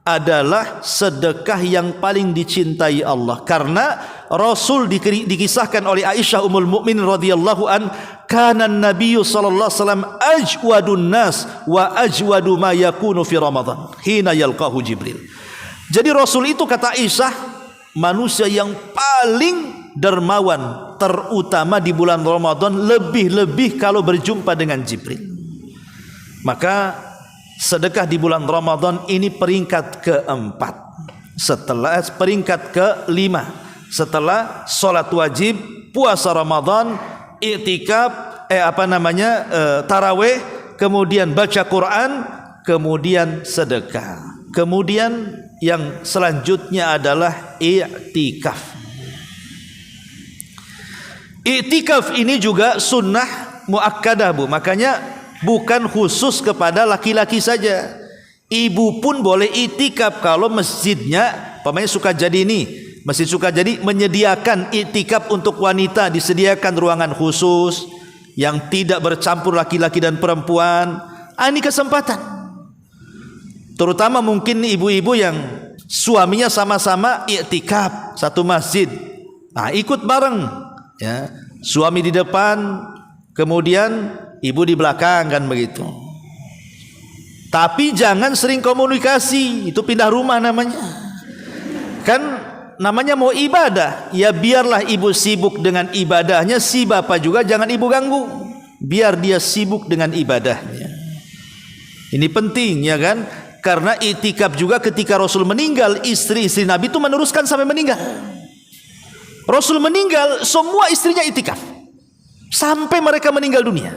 adalah sedekah yang paling dicintai Allah, karena Rasul dikisahkan oleh Aisyah Ummul Mukminin radhiyallahu an, kana Nabi sallallahu alaihi wasallam ajwadun nas wa ajwadu ma yakunu fi Ramadan hina yalqahu Jibril. Jadi Rasul itu, kata Aisyah, manusia yang paling dermawan, terutama di bulan Ramadan, lebih-lebih kalau berjumpa dengan Jibril. Maka sedekah di bulan Ramadan ini peringkat keempat, setelah peringkat kelima, setelah sholat wajib, puasa Ramadan, i'tikaf, taraweh, kemudian baca Quran, kemudian sedekah, kemudian yang selanjutnya adalah i'tikaf. I'tikaf ini juga sunnah muakkadah, Bu. Makanya bukan khusus kepada laki-laki saja. Ibu pun boleh i'tikaf kalau masjidnya, pemain Sukajadi ini, Masjid Sukajadi menyediakan i'tikaf untuk wanita, disediakan ruangan khusus yang tidak bercampur laki-laki dan perempuan. Ini kesempatan. Terutama mungkin ibu-ibu yang suaminya sama-sama i'tikaf satu masjid. Ikut bareng ya. Suami di depan, kemudian ibu di belakang kan begitu. Tapi jangan sering komunikasi, itu pindah rumah namanya. Kan namanya mau ibadah, ya biarlah ibu sibuk dengan ibadahnya, si bapak juga jangan ibu ganggu. Biar dia sibuk dengan ibadahnya. Ini penting ya kan? Karena i'tikaf juga ketika Rasul meninggal, istri-istri Nabi itu meneruskan sampai meninggal. Rasul meninggal, semua istrinya i'tikaf sampai mereka meninggal dunia.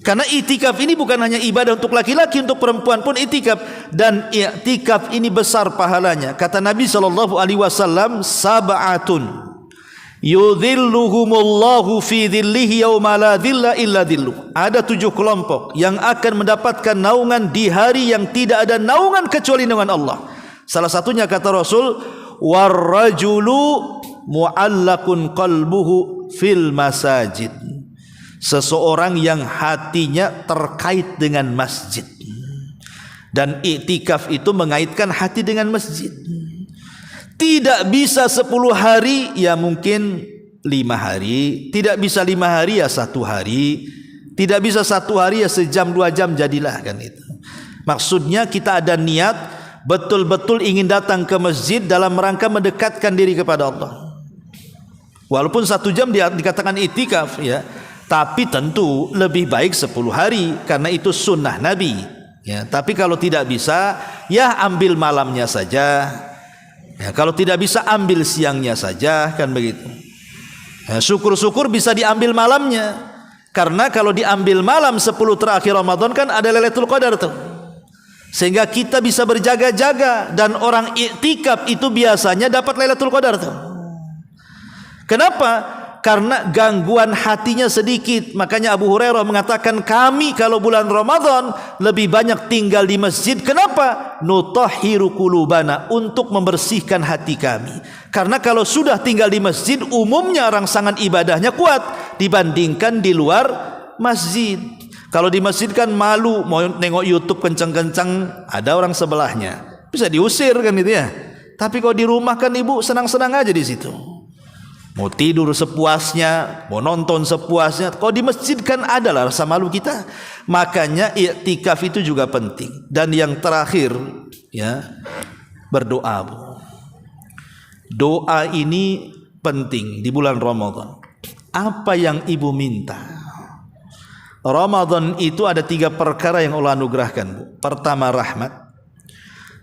Karena i'tikaf ini bukan hanya ibadah untuk laki-laki, untuk perempuan pun i'tikaf. Dan i'tikaf ini besar pahalanya. Kata Nabi SAW, sab'atun yudhilluhumullahu fi dhillihi yawma la dhilla illa dhilluh. Ada 7 kelompok yang akan mendapatkan naungan di hari yang tidak ada naungan kecuali naungan Allah. Salah satunya kata Rasul, warrajulu mu'allakun qalbuhu fil masajid. Seseorang yang hatinya terkait dengan masjid. Dan i'tikaf itu mengaitkan hati dengan masjid. Tidak bisa 10 hari, ya mungkin 5 hari. Tidak bisa 5 hari, ya 1 hari. Tidak bisa 1 hari, ya sejam 2 jam jadilah kan itu. Maksudnya kita ada niat betul-betul ingin datang ke masjid dalam rangka mendekatkan diri kepada Allah. Walaupun 1 jam dikatakan i'tikaf ya, tapi tentu lebih baik 10 hari karena itu sunnah Nabi ya. Tapi kalau tidak bisa, ya ambil malamnya saja. Ya, kalau tidak bisa ambil siangnya saja kan begitu. Ya, syukur-syukur bisa diambil malamnya. Karena kalau diambil malam 10 terakhir Ramadan kan ada Lailatul Qadar tuh. Sehingga kita bisa berjaga-jaga, dan orang i'tikaf itu biasanya dapat Lailatul Qadar tuh. Kenapa? Karena gangguan hatinya sedikit. Makanya Abu Hurairah mengatakan, kami kalau bulan Ramadan lebih banyak tinggal di masjid. Kenapa? Nutahhiru qulubana, untuk membersihkan hati kami. Karena kalau sudah tinggal di masjid, umumnya rangsangan ibadahnya kuat dibandingkan di luar masjid. Kalau di masjid kan malu, mau nengok YouTube kencang-kencang, ada orang sebelahnya, bisa diusir kan gitu ya. Tapi kalau di rumah kan ibu senang-senang aja di situ. Mau tidur sepuasnya, mau nonton sepuasnya. Kalau di masjid kan ada lah rasa malu kita. Makanya i'tikaf itu juga penting. Dan yang terakhir, ya, berdoa, Bu. Doa ini penting di bulan Ramadan. Apa yang ibu minta? Ramadan itu ada 3 perkara yang Allah anugerahkan, Bu. Pertama rahmat,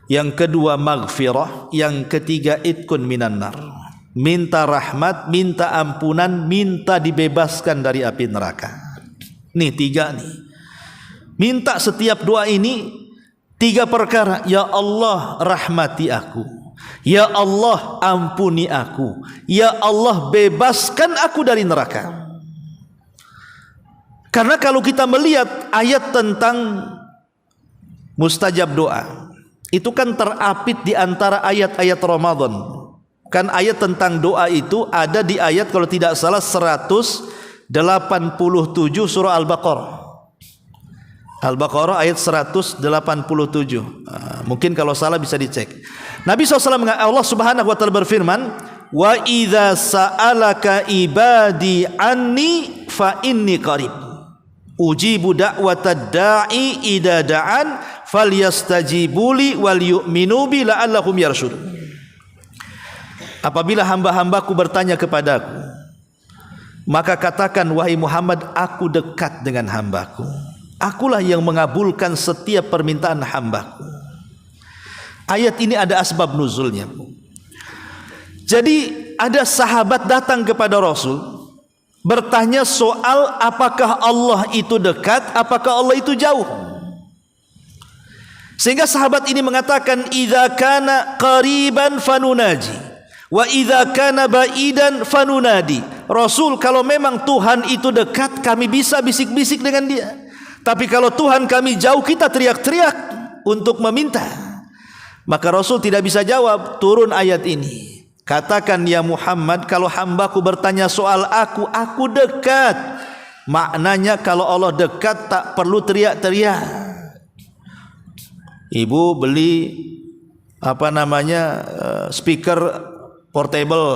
yang kedua maghfirah, yang ketiga itqun minan nar. Minta rahmat, minta ampunan, minta dibebaskan dari api neraka. Nih 3 nih. Minta setiap doa ini 3 perkara. Ya Allah rahmati aku, ya Allah ampuni aku, ya Allah bebaskan aku dari neraka. Karena kalau kita melihat ayat tentang mustajab doa, itu kan terapit di antara ayat-ayat Ramadan. Kan ayat tentang doa itu ada di ayat kalau tidak salah 187 surah Al-Baqarah. Al-Baqarah ayat 187. Mungkin kalau salah bisa dicek. Nabi SAW, Allah Subhanahu wa taala berfirman, "Wa idza sa'alaka ibadi anni fa inni qarib. Ujibu da'watad da'i idza da'an falyastajibuli wal yu'minu bi la'allahum yarshudun." Apabila hamba-hambaku bertanya kepadaku, maka katakan, wahai Muhammad, aku dekat dengan hambaku. Akulah yang mengabulkan setiap permintaan hambaku. Ayat ini ada asbab nuzulnya. Jadi ada sahabat datang kepada Rasul, bertanya soal apakah Allah itu dekat, apakah Allah itu jauh. Sehingga sahabat ini mengatakan, idza kana qariban fanunaji, wa idza kana ba'idan fanunadi. Rasul, kalau memang Tuhan itu dekat, kami bisa bisik-bisik dengan dia. Tapi kalau Tuhan kami jauh, kita teriak-teriak untuk meminta. Maka Rasul tidak bisa jawab. Turun ayat ini. Katakan, ya Muhammad, kalau hambaku bertanya soal aku dekat. Maknanya kalau Allah dekat tak perlu teriak-teriak. Ibu beli speaker portable,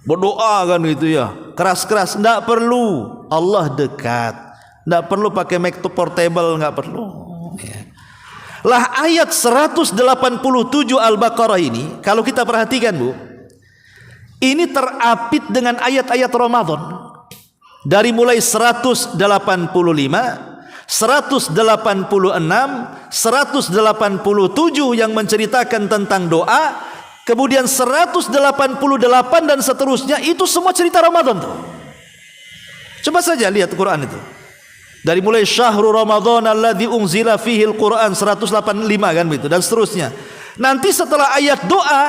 berdoa kan gitu ya, keras-keras, enggak perlu. Allah dekat, enggak perlu pakai mic portable, enggak perlu ya. Lah ayat 187 Al-Baqarah ini, kalau kita perhatikan, Bu, ini terapit dengan ayat-ayat Ramadan. Dari mulai 185, 186, 187 yang menceritakan tentang doa. Kemudian 188 dan seterusnya, itu semua cerita Ramadan tuh. Coba saja lihat Quran itu. Dari mulai syahrul Ramadan alladzi unzila fihi al-Quran 185 kan begitu dan seterusnya. Nanti setelah ayat doa,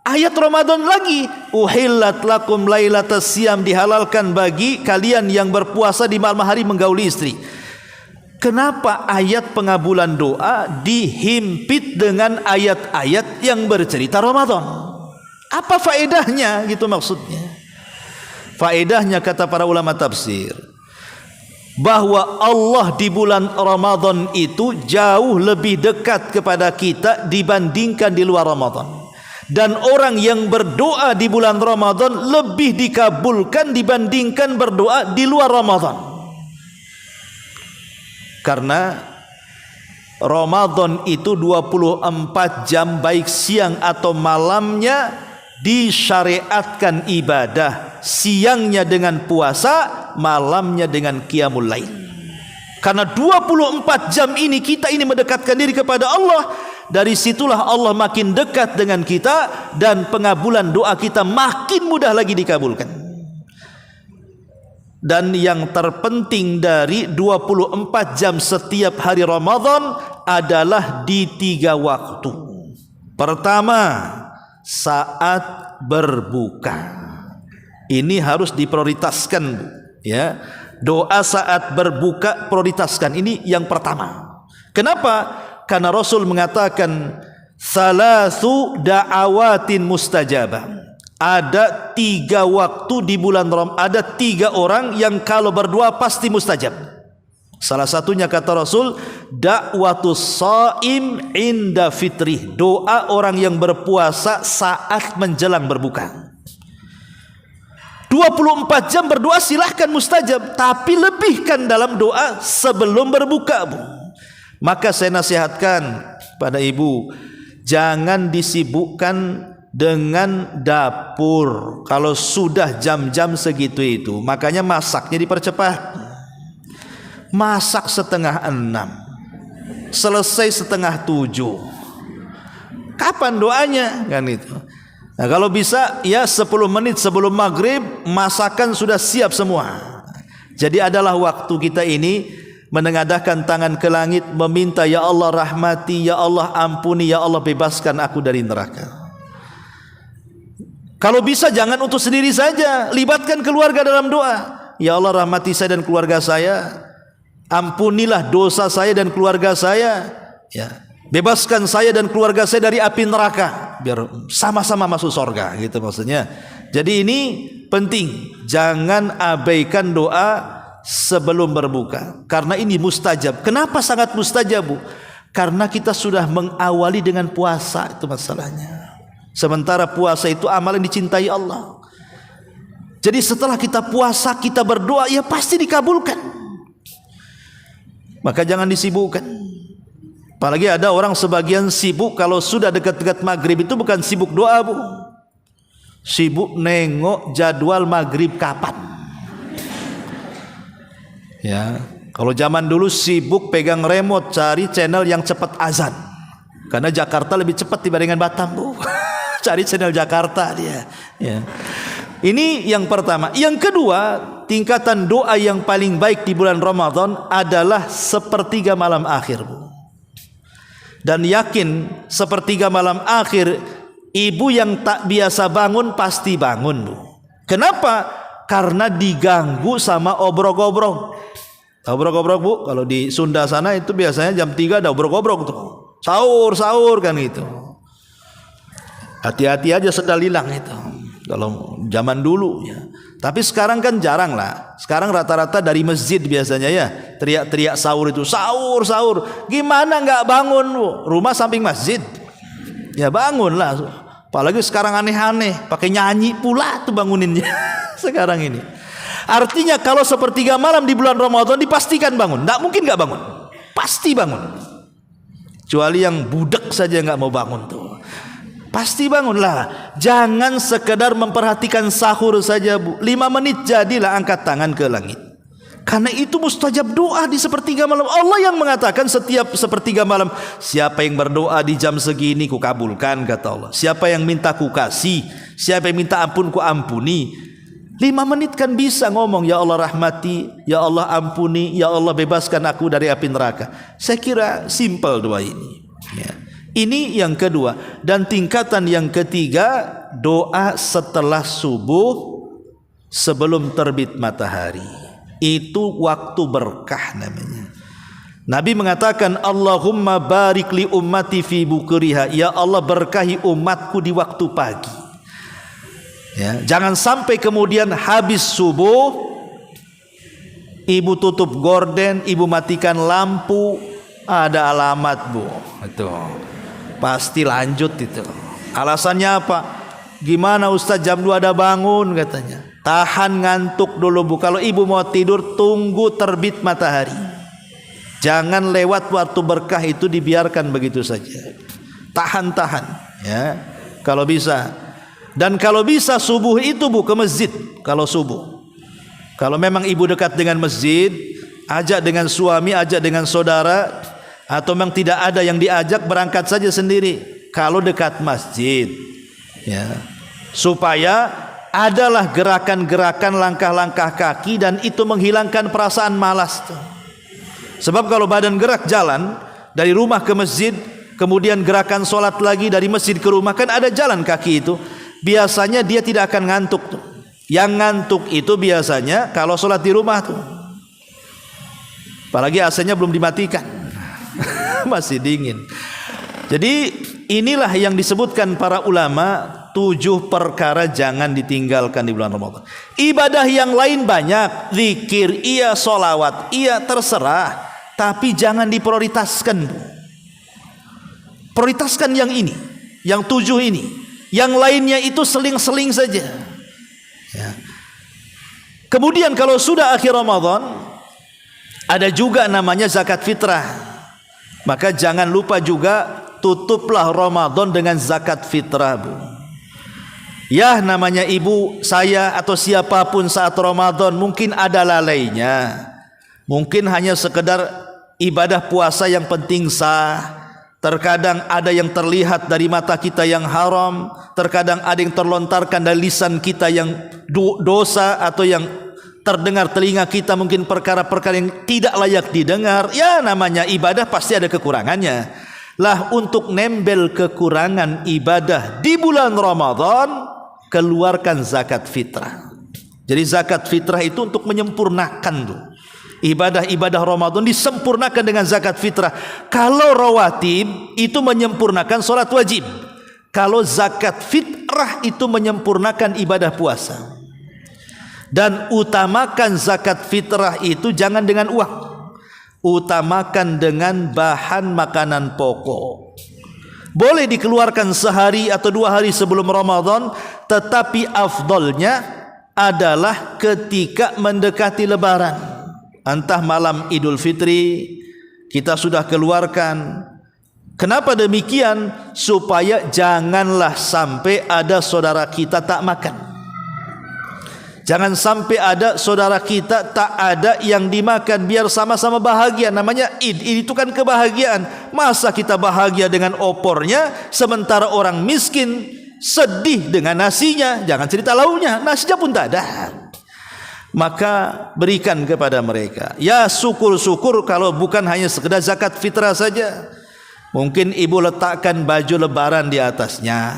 ayat Ramadan lagi, uhillat lakum lailatas siyam, dihalalkan bagi kalian yang berpuasa di malam hari menggauli istri. Kenapa ayat pengabulan doa dihimpit dengan ayat-ayat yang bercerita Ramadan? Apa faedahnya gitu maksudnya? Faedahnya kata para ulama tafsir, bahwa Allah di bulan Ramadan itu jauh lebih dekat kepada kita dibandingkan di luar Ramadan. Dan orang yang berdoa di bulan Ramadan lebih dikabulkan dibandingkan berdoa di luar Ramadan. Karena Ramadan itu 24 jam baik siang atau malamnya disyariatkan ibadah. Siangnya dengan puasa, malamnya dengan qiyamul lail. Karena 24 jam ini kita ini mendekatkan diri kepada Allah. Dari situlah Allah makin dekat dengan kita dan pengabulan doa kita makin mudah lagi dikabulkan. Dan yang terpenting dari 24 jam setiap hari Ramadan adalah di 3 waktu. Pertama, saat berbuka. Ini harus diprioritaskan, Bu. Ya. Doa saat berbuka prioritaskan. Ini yang pertama. Kenapa? Karena Rasul mengatakan salasu da'awatin mustajabah. Ada 3 waktu di bulan Ramadan, ada 3 orang yang kalau berdoa pasti mustajab. Salah satunya kata Rasul, da'watus shaim inda fitrih, doa orang yang berpuasa saat menjelang berbuka. 24 jam berdoa silahkan mustajab, tapi lebihkan dalam doa sebelum berbuka, Bu. Maka saya nasihatkan pada ibu, jangan disibukkan dengan dapur kalau sudah jam-jam segitu itu. Makanya masaknya dipercepat. Masak 5:30, selesai 6:30. Kapan doanya? Kan itu. Nah, kalau bisa ya 10 menit sebelum maghrib masakan sudah siap semua. Jadi adalah waktu kita ini menengadahkan tangan ke langit, meminta, ya Allah rahmati, ya Allah ampuni, ya Allah bebaskan aku dari neraka. Kalau bisa jangan untuk sendiri saja, libatkan keluarga dalam doa. Ya Allah rahmati saya dan keluarga saya, ampunilah dosa saya dan keluarga saya, ya. Bebaskan saya dan keluarga saya dari api neraka, biar sama-sama masuk surga, gitu maksudnya. Jadi ini penting, jangan abaikan doa sebelum berbuka, karena ini mustajab. Kenapa sangat mustajab, Bu? Karena kita sudah mengawali dengan puasa, itu masalahnya. Sementara puasa itu amal yang dicintai Allah. Jadi setelah kita puasa, kita berdoa, ya pasti dikabulkan. Maka jangan disibukkan. Apalagi ada orang sebagian sibuk kalau sudah dekat-dekat maghrib itu bukan sibuk doa, Bu. Sibuk nengok jadwal maghrib kapan. Ya, kalau zaman dulu sibuk pegang remote cari channel yang cepat azan. Karena Jakarta lebih cepat dibandingkan Batam, Bu. Cari channel Jakarta dia. Ya. Ini yang pertama. Yang kedua, tingkatan doa yang paling baik di bulan Ramadan adalah sepertiga malam akhir, Bu. Dan yakin sepertiga malam akhir, ibu yang tak biasa bangun pasti bangun, Bu. Kenapa? Karena diganggu sama obrok-obrok. Obrok-obrok, Bu, kalau di Sunda sana itu biasanya jam 3 ada obrok-obrok tuh. Sahur kan gitu. Hati-hati aja sedalilang itu. Kalau zaman dulu ya. Tapi sekarang kan jarang lah. Sekarang rata-rata dari masjid biasanya ya. Teriak-teriak sahur itu. Sahur. Gimana nggak bangun, Bu? Rumah samping masjid. Ya bangun lah. Apalagi sekarang aneh-aneh. Pakai nyanyi pula tuh banguninnya. Sekarang ini. Artinya kalau sepertiga malam di bulan Ramadan dipastikan bangun. Nggak mungkin nggak bangun. Pasti bangun. Kecuali yang budak saja nggak mau bangun tuh. Pasti bangunlah. Jangan sekedar memperhatikan sahur saja, Bu. 5 menit jadilah angkat tangan ke langit. Karena itu mustajab doa di sepertiga malam. Allah yang mengatakan setiap sepertiga malam, siapa yang berdoa di jam segini ku kabulkan, kata Allah. Siapa yang minta ku kasih, siapa yang minta ampun ku ampuni. 5 menit kan bisa ngomong, ya Allah rahmati, ya Allah ampuni, ya Allah bebaskan aku dari api neraka. Saya kira simple doa ini. Ya. Ini yang kedua. Dan tingkatan yang ketiga, doa setelah subuh sebelum terbit matahari. Itu waktu berkah namanya. Nabi mengatakan, Allahumma barik li ummati fi bukuriha. Ya Allah berkahi umatku di waktu pagi. Ya, jangan sampai kemudian habis subuh, ibu tutup gorden, ibu matikan lampu, ada alamat, Bu. Itu pasti lanjut itu. Alasannya apa? Gimana Ustaz, jam 2 ada bangun katanya. Tahan ngantuk dulu, Bu. Kalau ibu mau tidur, tunggu terbit matahari. Jangan lewat waktu berkah itu dibiarkan begitu saja. Tahan-tahan ya. Kalau bisa. Dan kalau bisa subuh itu, Bu, ke masjid. Kalau subuh. Kalau memang ibu dekat dengan masjid, ajak dengan suami, ajak dengan saudara. Atau memang tidak ada yang diajak, berangkat saja sendiri kalau dekat masjid ya. Supaya adalah gerakan-gerakan langkah-langkah kaki, dan itu menghilangkan perasaan malas tuh. Sebab kalau badan gerak jalan dari rumah ke masjid, kemudian gerakan sholat lagi dari masjid ke rumah, kan ada jalan kaki itu, biasanya dia tidak akan ngantuk tuh. Yang ngantuk itu biasanya kalau sholat di rumah tuh, apalagi AC-nya belum dimatikan, masih dingin. Jadi inilah yang disebutkan para ulama, 7 perkara jangan ditinggalkan di bulan Ramadan. Ibadah yang lain banyak, zikir, iya, solawat, iya, terserah, tapi jangan diprioritaskan. Prioritaskan yang ini, yang 7 ini. Yang lainnya itu seling-seling saja. Ya. Kemudian kalau sudah akhir Ramadan, ada juga namanya zakat fitrah. Maka jangan lupa juga, tutuplah Ramadan dengan zakat fitrah, Bu. Ya, namanya ibu saya atau siapapun saat Ramadan mungkin ada lalainya. Mungkin hanya sekedar ibadah puasa yang penting sah. Terkadang ada yang terlihat dari mata kita yang haram, terkadang ada yang terlontarkan dari lisan kita yang dosa, atau yang terdengar telinga kita mungkin perkara-perkara yang tidak layak didengar. Ya, namanya ibadah pasti ada kekurangannya. Lah, untuk nembel kekurangan ibadah di bulan Ramadan, keluarkan zakat fitrah. Jadi zakat fitrah itu untuk menyempurnakan tuh. Ibadah-ibadah Ramadan disempurnakan dengan zakat fitrah. Kalau rawatib itu menyempurnakan sholat wajib. Kalau zakat fitrah itu menyempurnakan ibadah puasa. Dan utamakan zakat fitrah itu jangan dengan uang, utamakan dengan bahan makanan pokok. Boleh dikeluarkan sehari atau 2 hari sebelum Ramadan, tetapi afdolnya adalah ketika mendekati Lebaran. Entah malam Idul Fitri kita sudah keluarkan. Kenapa demikian? Supaya janganlah sampai ada saudara kita tak makan. Jangan sampai ada saudara kita tak ada yang dimakan, biar sama-sama bahagia. Namanya Id itu kan kebahagiaan. Masa kita bahagia dengan opornya, sementara orang miskin sedih dengan nasinya? Jangan cerita launya, nasinya pun tak ada. Maka berikan kepada mereka. Ya, syukur-syukur kalau bukan hanya sekedar zakat fitrah saja. Mungkin ibu letakkan baju lebaran di atasnya.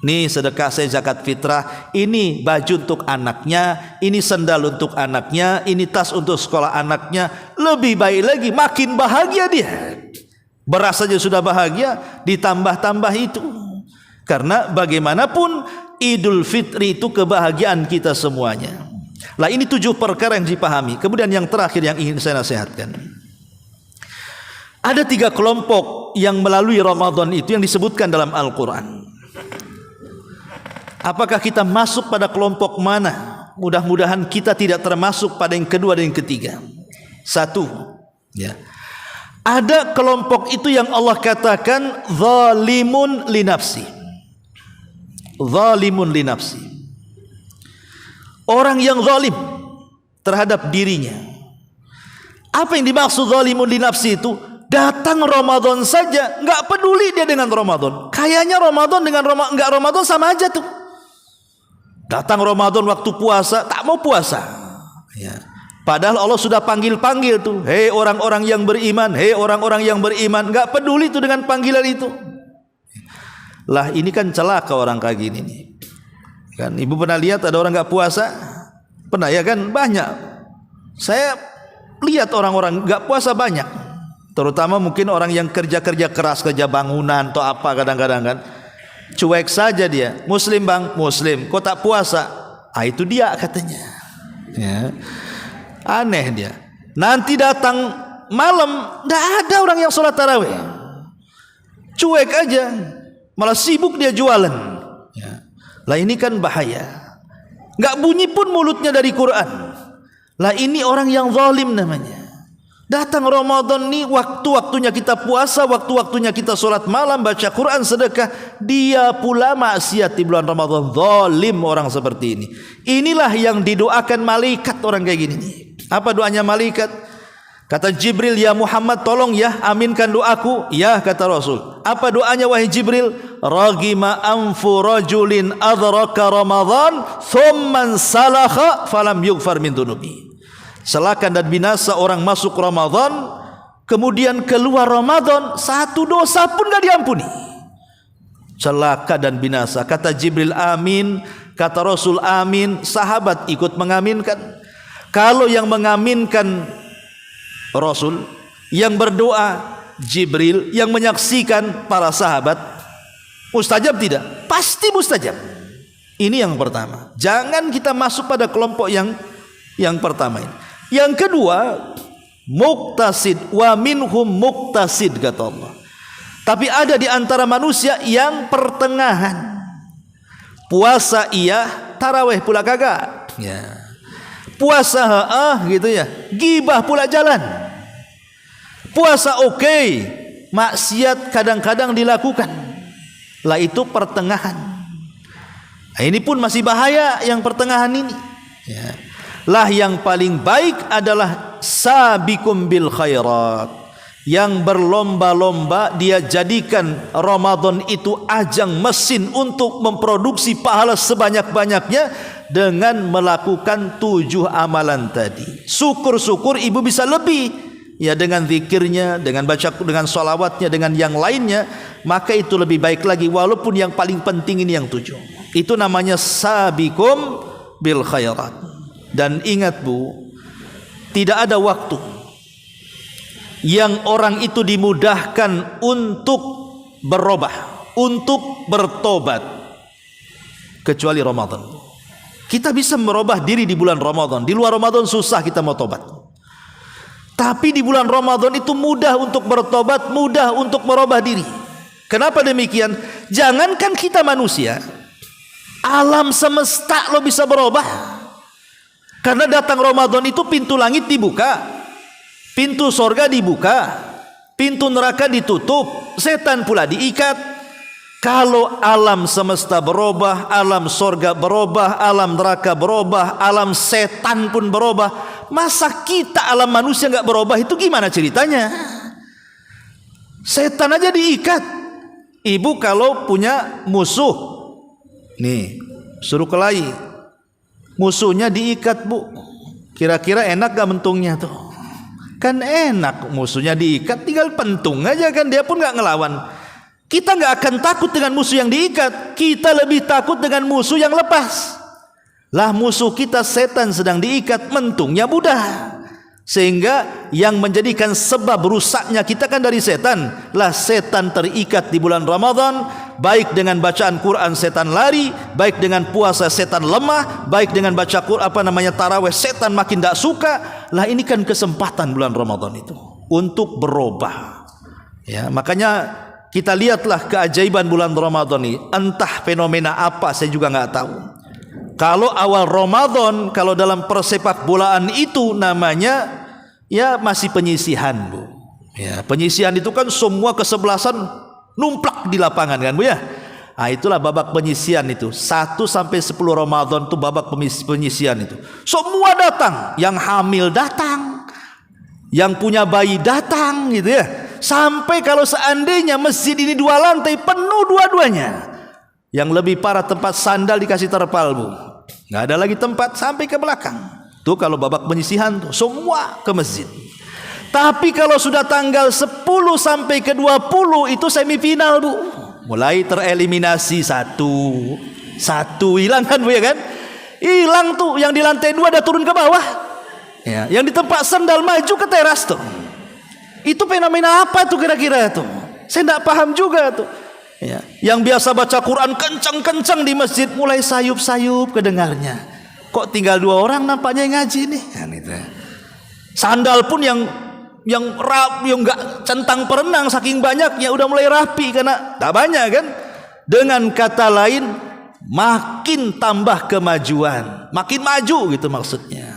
Nih sedekah saya zakat fitrah. Ini baju untuk anaknya, ini sendal untuk anaknya, ini tas untuk sekolah anaknya. Lebih baik lagi, makin bahagia dia. Beras saja sudah bahagia, ditambah-tambah itu. Karena bagaimanapun Idul Fitri itu kebahagiaan kita semuanya. Lah, ini 7 perkara yang dipahami. Kemudian yang terakhir yang ingin saya nasihatkan. Ada 3 kelompok yang melalui Ramadan itu yang disebutkan dalam Al-Quran. Apakah kita masuk pada kelompok mana? Mudah-mudahan kita tidak termasuk pada yang kedua dan yang ketiga. 1, ya. Ada kelompok itu yang Allah katakan zalimun li nafsi. Zalimun li nafsi. Orang yang zalim terhadap dirinya. Apa yang dimaksud zalimun li nafsi itu? Datang Ramadan saja nggak peduli dia dengan Ramadan. Kayaknya Ramadan dengan nggak Ramadan sama aja tuh. Datang Ramadan waktu puasa tak mau puasa. Ya. Padahal Allah sudah panggil-panggil tuh, hei orang-orang yang beriman, hei orang-orang yang beriman, nggak peduli tuh dengan panggilan itu. Lah, ini kan celaka orang kayak gini nih. Kan ibu pernah lihat ada orang nggak puasa? Pernah ya kan? Banyak. Saya lihat orang-orang nggak puasa banyak. Terutama mungkin orang yang kerja-kerja keras, kerja bangunan atau apa kadang-kadang kan. Cuek saja dia. Muslim bang, Muslim. Kok tak puasa? Ah, itu dia katanya. Ya. Aneh dia. Nanti datang malam, nggak ada orang yang sholat tarawih. Cuek aja. Malah sibuk dia jualan. Ya. Lah, ini kan bahaya. Nggak bunyi pun mulutnya dari Quran. Lah, ini orang yang zalim namanya. Datang Ramadan nih, waktu-waktunya kita puasa, waktu-waktunya kita sholat malam, baca Quran, sedekah. Dia pula maksiat di bulan Ramadan. Zalim orang seperti ini. Inilah yang didoakan malaikat orang kayak gini nih. Apa doanya malaikat? Kata Jibril, ya Muhammad tolong ya aminkan doaku. Ya, kata Rasul. Apa doanya wahai Jibril? Ragima anfu rajulin adraka Ramadan thumman salakha falam yughfar min dunubi. Celaka dan binasa orang masuk Ramadan, kemudian keluar Ramadan, 1 dosa pun gak diampuni. Celaka dan binasa. Kata Jibril, amin. Kata Rasul amin, sahabat ikut mengaminkan. Kalau yang mengaminkan Rasul, yang berdoa Jibril, yang menyaksikan para sahabat, mustajab tidak? Pasti mustajab. Ini yang pertama. Jangan kita masuk pada kelompok yang pertama ini. Yang kedua, muqtasid, wa minhum muqtasid kata Allah. Tapi ada di antara manusia yang pertengahan. Puasa iya, tarawih pula kagak. Ya. Puasa gitu ya. Gibah pula jalan. Puasa oke, maksiat kadang-kadang dilakukan. Lah itu pertengahan. Nah, ini pun masih bahaya yang pertengahan ini. Ya. Lah yang paling baik adalah sabiqum bil khairat. Yang berlomba-lomba, dia jadikan Ramadan itu ajang mesin untuk memproduksi pahala sebanyak-banyaknya dengan melakukan 7 amalan tadi. Syukur-syukur ibu bisa lebih, ya, dengan zikirnya, dengan baca, dengan sholawatnya, dengan yang lainnya, maka itu lebih baik lagi, walaupun yang paling penting ini yang 7. Itu namanya sabiqum bil khairat. Dan ingat Bu, tidak ada waktu yang orang itu dimudahkan untuk berubah, untuk bertobat, kecuali Ramadan. Kita bisa merubah diri di bulan Ramadan. Di luar Ramadan susah kita mau tobat. Tapi di bulan Ramadan itu mudah untuk bertobat, mudah untuk merubah diri. Kenapa demikian? Jangankan kita manusia, alam semesta lo bisa berubah. Karena datang Ramadan itu pintu langit dibuka, pintu sorga dibuka, pintu neraka ditutup, setan pula diikat. Kalau alam semesta berubah, alam sorga berubah, alam neraka berubah, alam setan pun berubah, masa kita alam manusia nggak berubah? Itu gimana ceritanya? Setan aja diikat. Ibu kalau punya musuh, nih suruh kelahi, musuhnya diikat Bu, kira-kira enak gak mentungnya tuh? Kan enak, musuhnya diikat, tinggal pentung aja kan, dia pun gak ngelawan. Kita gak akan takut dengan musuh yang diikat, kita lebih takut dengan musuh yang lepas. Lah musuh kita setan sedang diikat, mentungnya mudah. Sehingga yang menjadikan sebab rusaknya kita kan dari setan. Lah setan terikat di bulan Ramadan, baik dengan bacaan Quran setan lari, baik dengan puasa setan lemah, baik dengan baca Quran tarawih setan makin tidak suka. Lah ini kan kesempatan bulan Ramadan itu untuk berubah. Ya, makanya kita lihatlah keajaiban bulan Ramadan ini. Entah fenomena apa saya juga nggak tahu. Kalau awal Ramadan, kalau dalam persepak bolaan itu namanya ya masih penyisihan Bu. Ya, penyisihan itu kan semua kesebelasan numplak di lapangan kan Bu ya. Nah, itulah babak penyisihan itu. 1 sampai 10 Ramadan itu babak penyisihan itu. Semua datang, yang hamil datang, yang punya bayi datang gitu ya. Sampai kalau seandainya masjid ini 2 lantai penuh dua-duanya. Yang lebih parah tempat sandal dikasih terpal Bu. Nggak ada lagi tempat sampai ke belakang. Tuh kalau babak penyisihan tuh semua ke masjid. Tapi kalau sudah tanggal 10 sampai ke 20 itu semifinal Bu. Mulai tereliminasi satu hilang kan Bu ya kan? Hilang tuh, yang di lantai 2 udah turun ke bawah. Ya, yang di tempat sandal maju ke teras tuh. Itu fenomena apa tuh kira-kira tuh? Saya enggak paham juga tuh. Ya, yang biasa baca Quran kencang-kencang di masjid mulai sayup-sayup kedengarnya. Kok tinggal 2 orang nampaknya yang ngaji nih? Kan itu. Sandal pun yang enggak centang perenang saking banyaknya udah mulai rapi karena tak banyak kan. Dengan kata lain makin tambah kemajuan, makin maju gitu maksudnya.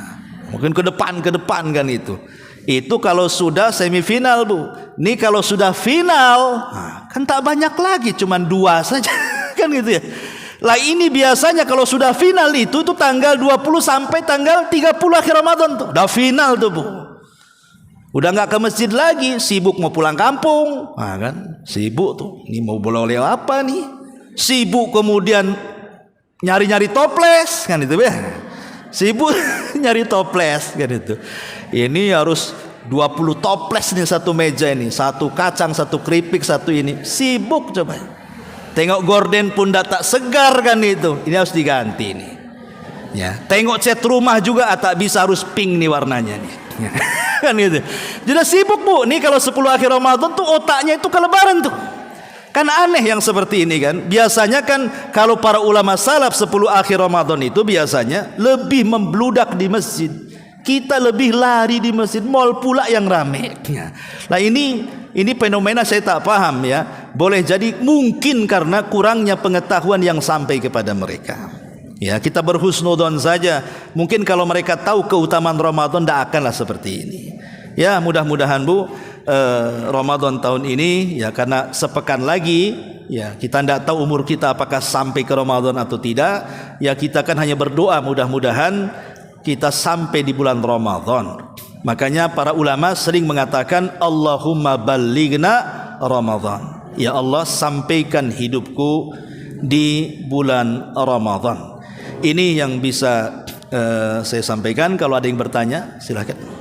Mungkin ke depan kan itu. Itu kalau sudah semifinal Bu. Nih kalau sudah final, kan tak banyak lagi, cuman 2 saja kan gitu ya. Lah ini biasanya kalau sudah final itu tanggal 20 sampai tanggal 30 akhir Ramadan tuh. Udah final tuh Bu. Udah nggak ke masjid lagi, sibuk mau pulang kampung. Nah kan, sibuk tuh. Ini mau boleh apa nih? Sibuk kemudian nyari-nyari toples kan itu ya. Sibuk nyari toples kan itu. Ini harus 20 toples nih satu meja ini, 1 kacang, 1 keripik, 1 ini. Sibuk coba. Tengok gorden pun tak segar kan itu. Ini harus diganti nih. Ya, tengok cat rumah juga tak bisa, harus pink nih warnanya nih. Ya. Kan gitu. Jadi sibuk Bu. Nih kalau 10 akhir Ramadan tuh otaknya itu ke lebaran tuh. Kan aneh yang seperti ini kan. Biasanya kan kalau para ulama salaf 10 akhir Ramadan itu biasanya lebih membludak di masjid. Kita lebih lari di masjid, mall pula yang rame. Ya. Nah ini fenomena saya tak paham ya. Boleh jadi mungkin karena kurangnya pengetahuan yang sampai kepada mereka. Ya, kita berhusnudon saja. Mungkin kalau mereka tahu keutamaan Ramadan tidak akanlah seperti ini. Ya, mudah-mudahan Bu, Ramadan tahun ini ya, karena sepekan lagi ya, kita tidak tahu umur kita apakah sampai ke Ramadan atau tidak. Ya, kita kan hanya berdoa mudah-mudahan kita sampai di bulan Ramadan. Makanya para ulama sering mengatakan Allahumma ballighna Ramadan. Ya Allah, sampaikan hidupku di bulan Ramadan. Ini yang bisa saya sampaikan. Kalau ada yang bertanya, silakan.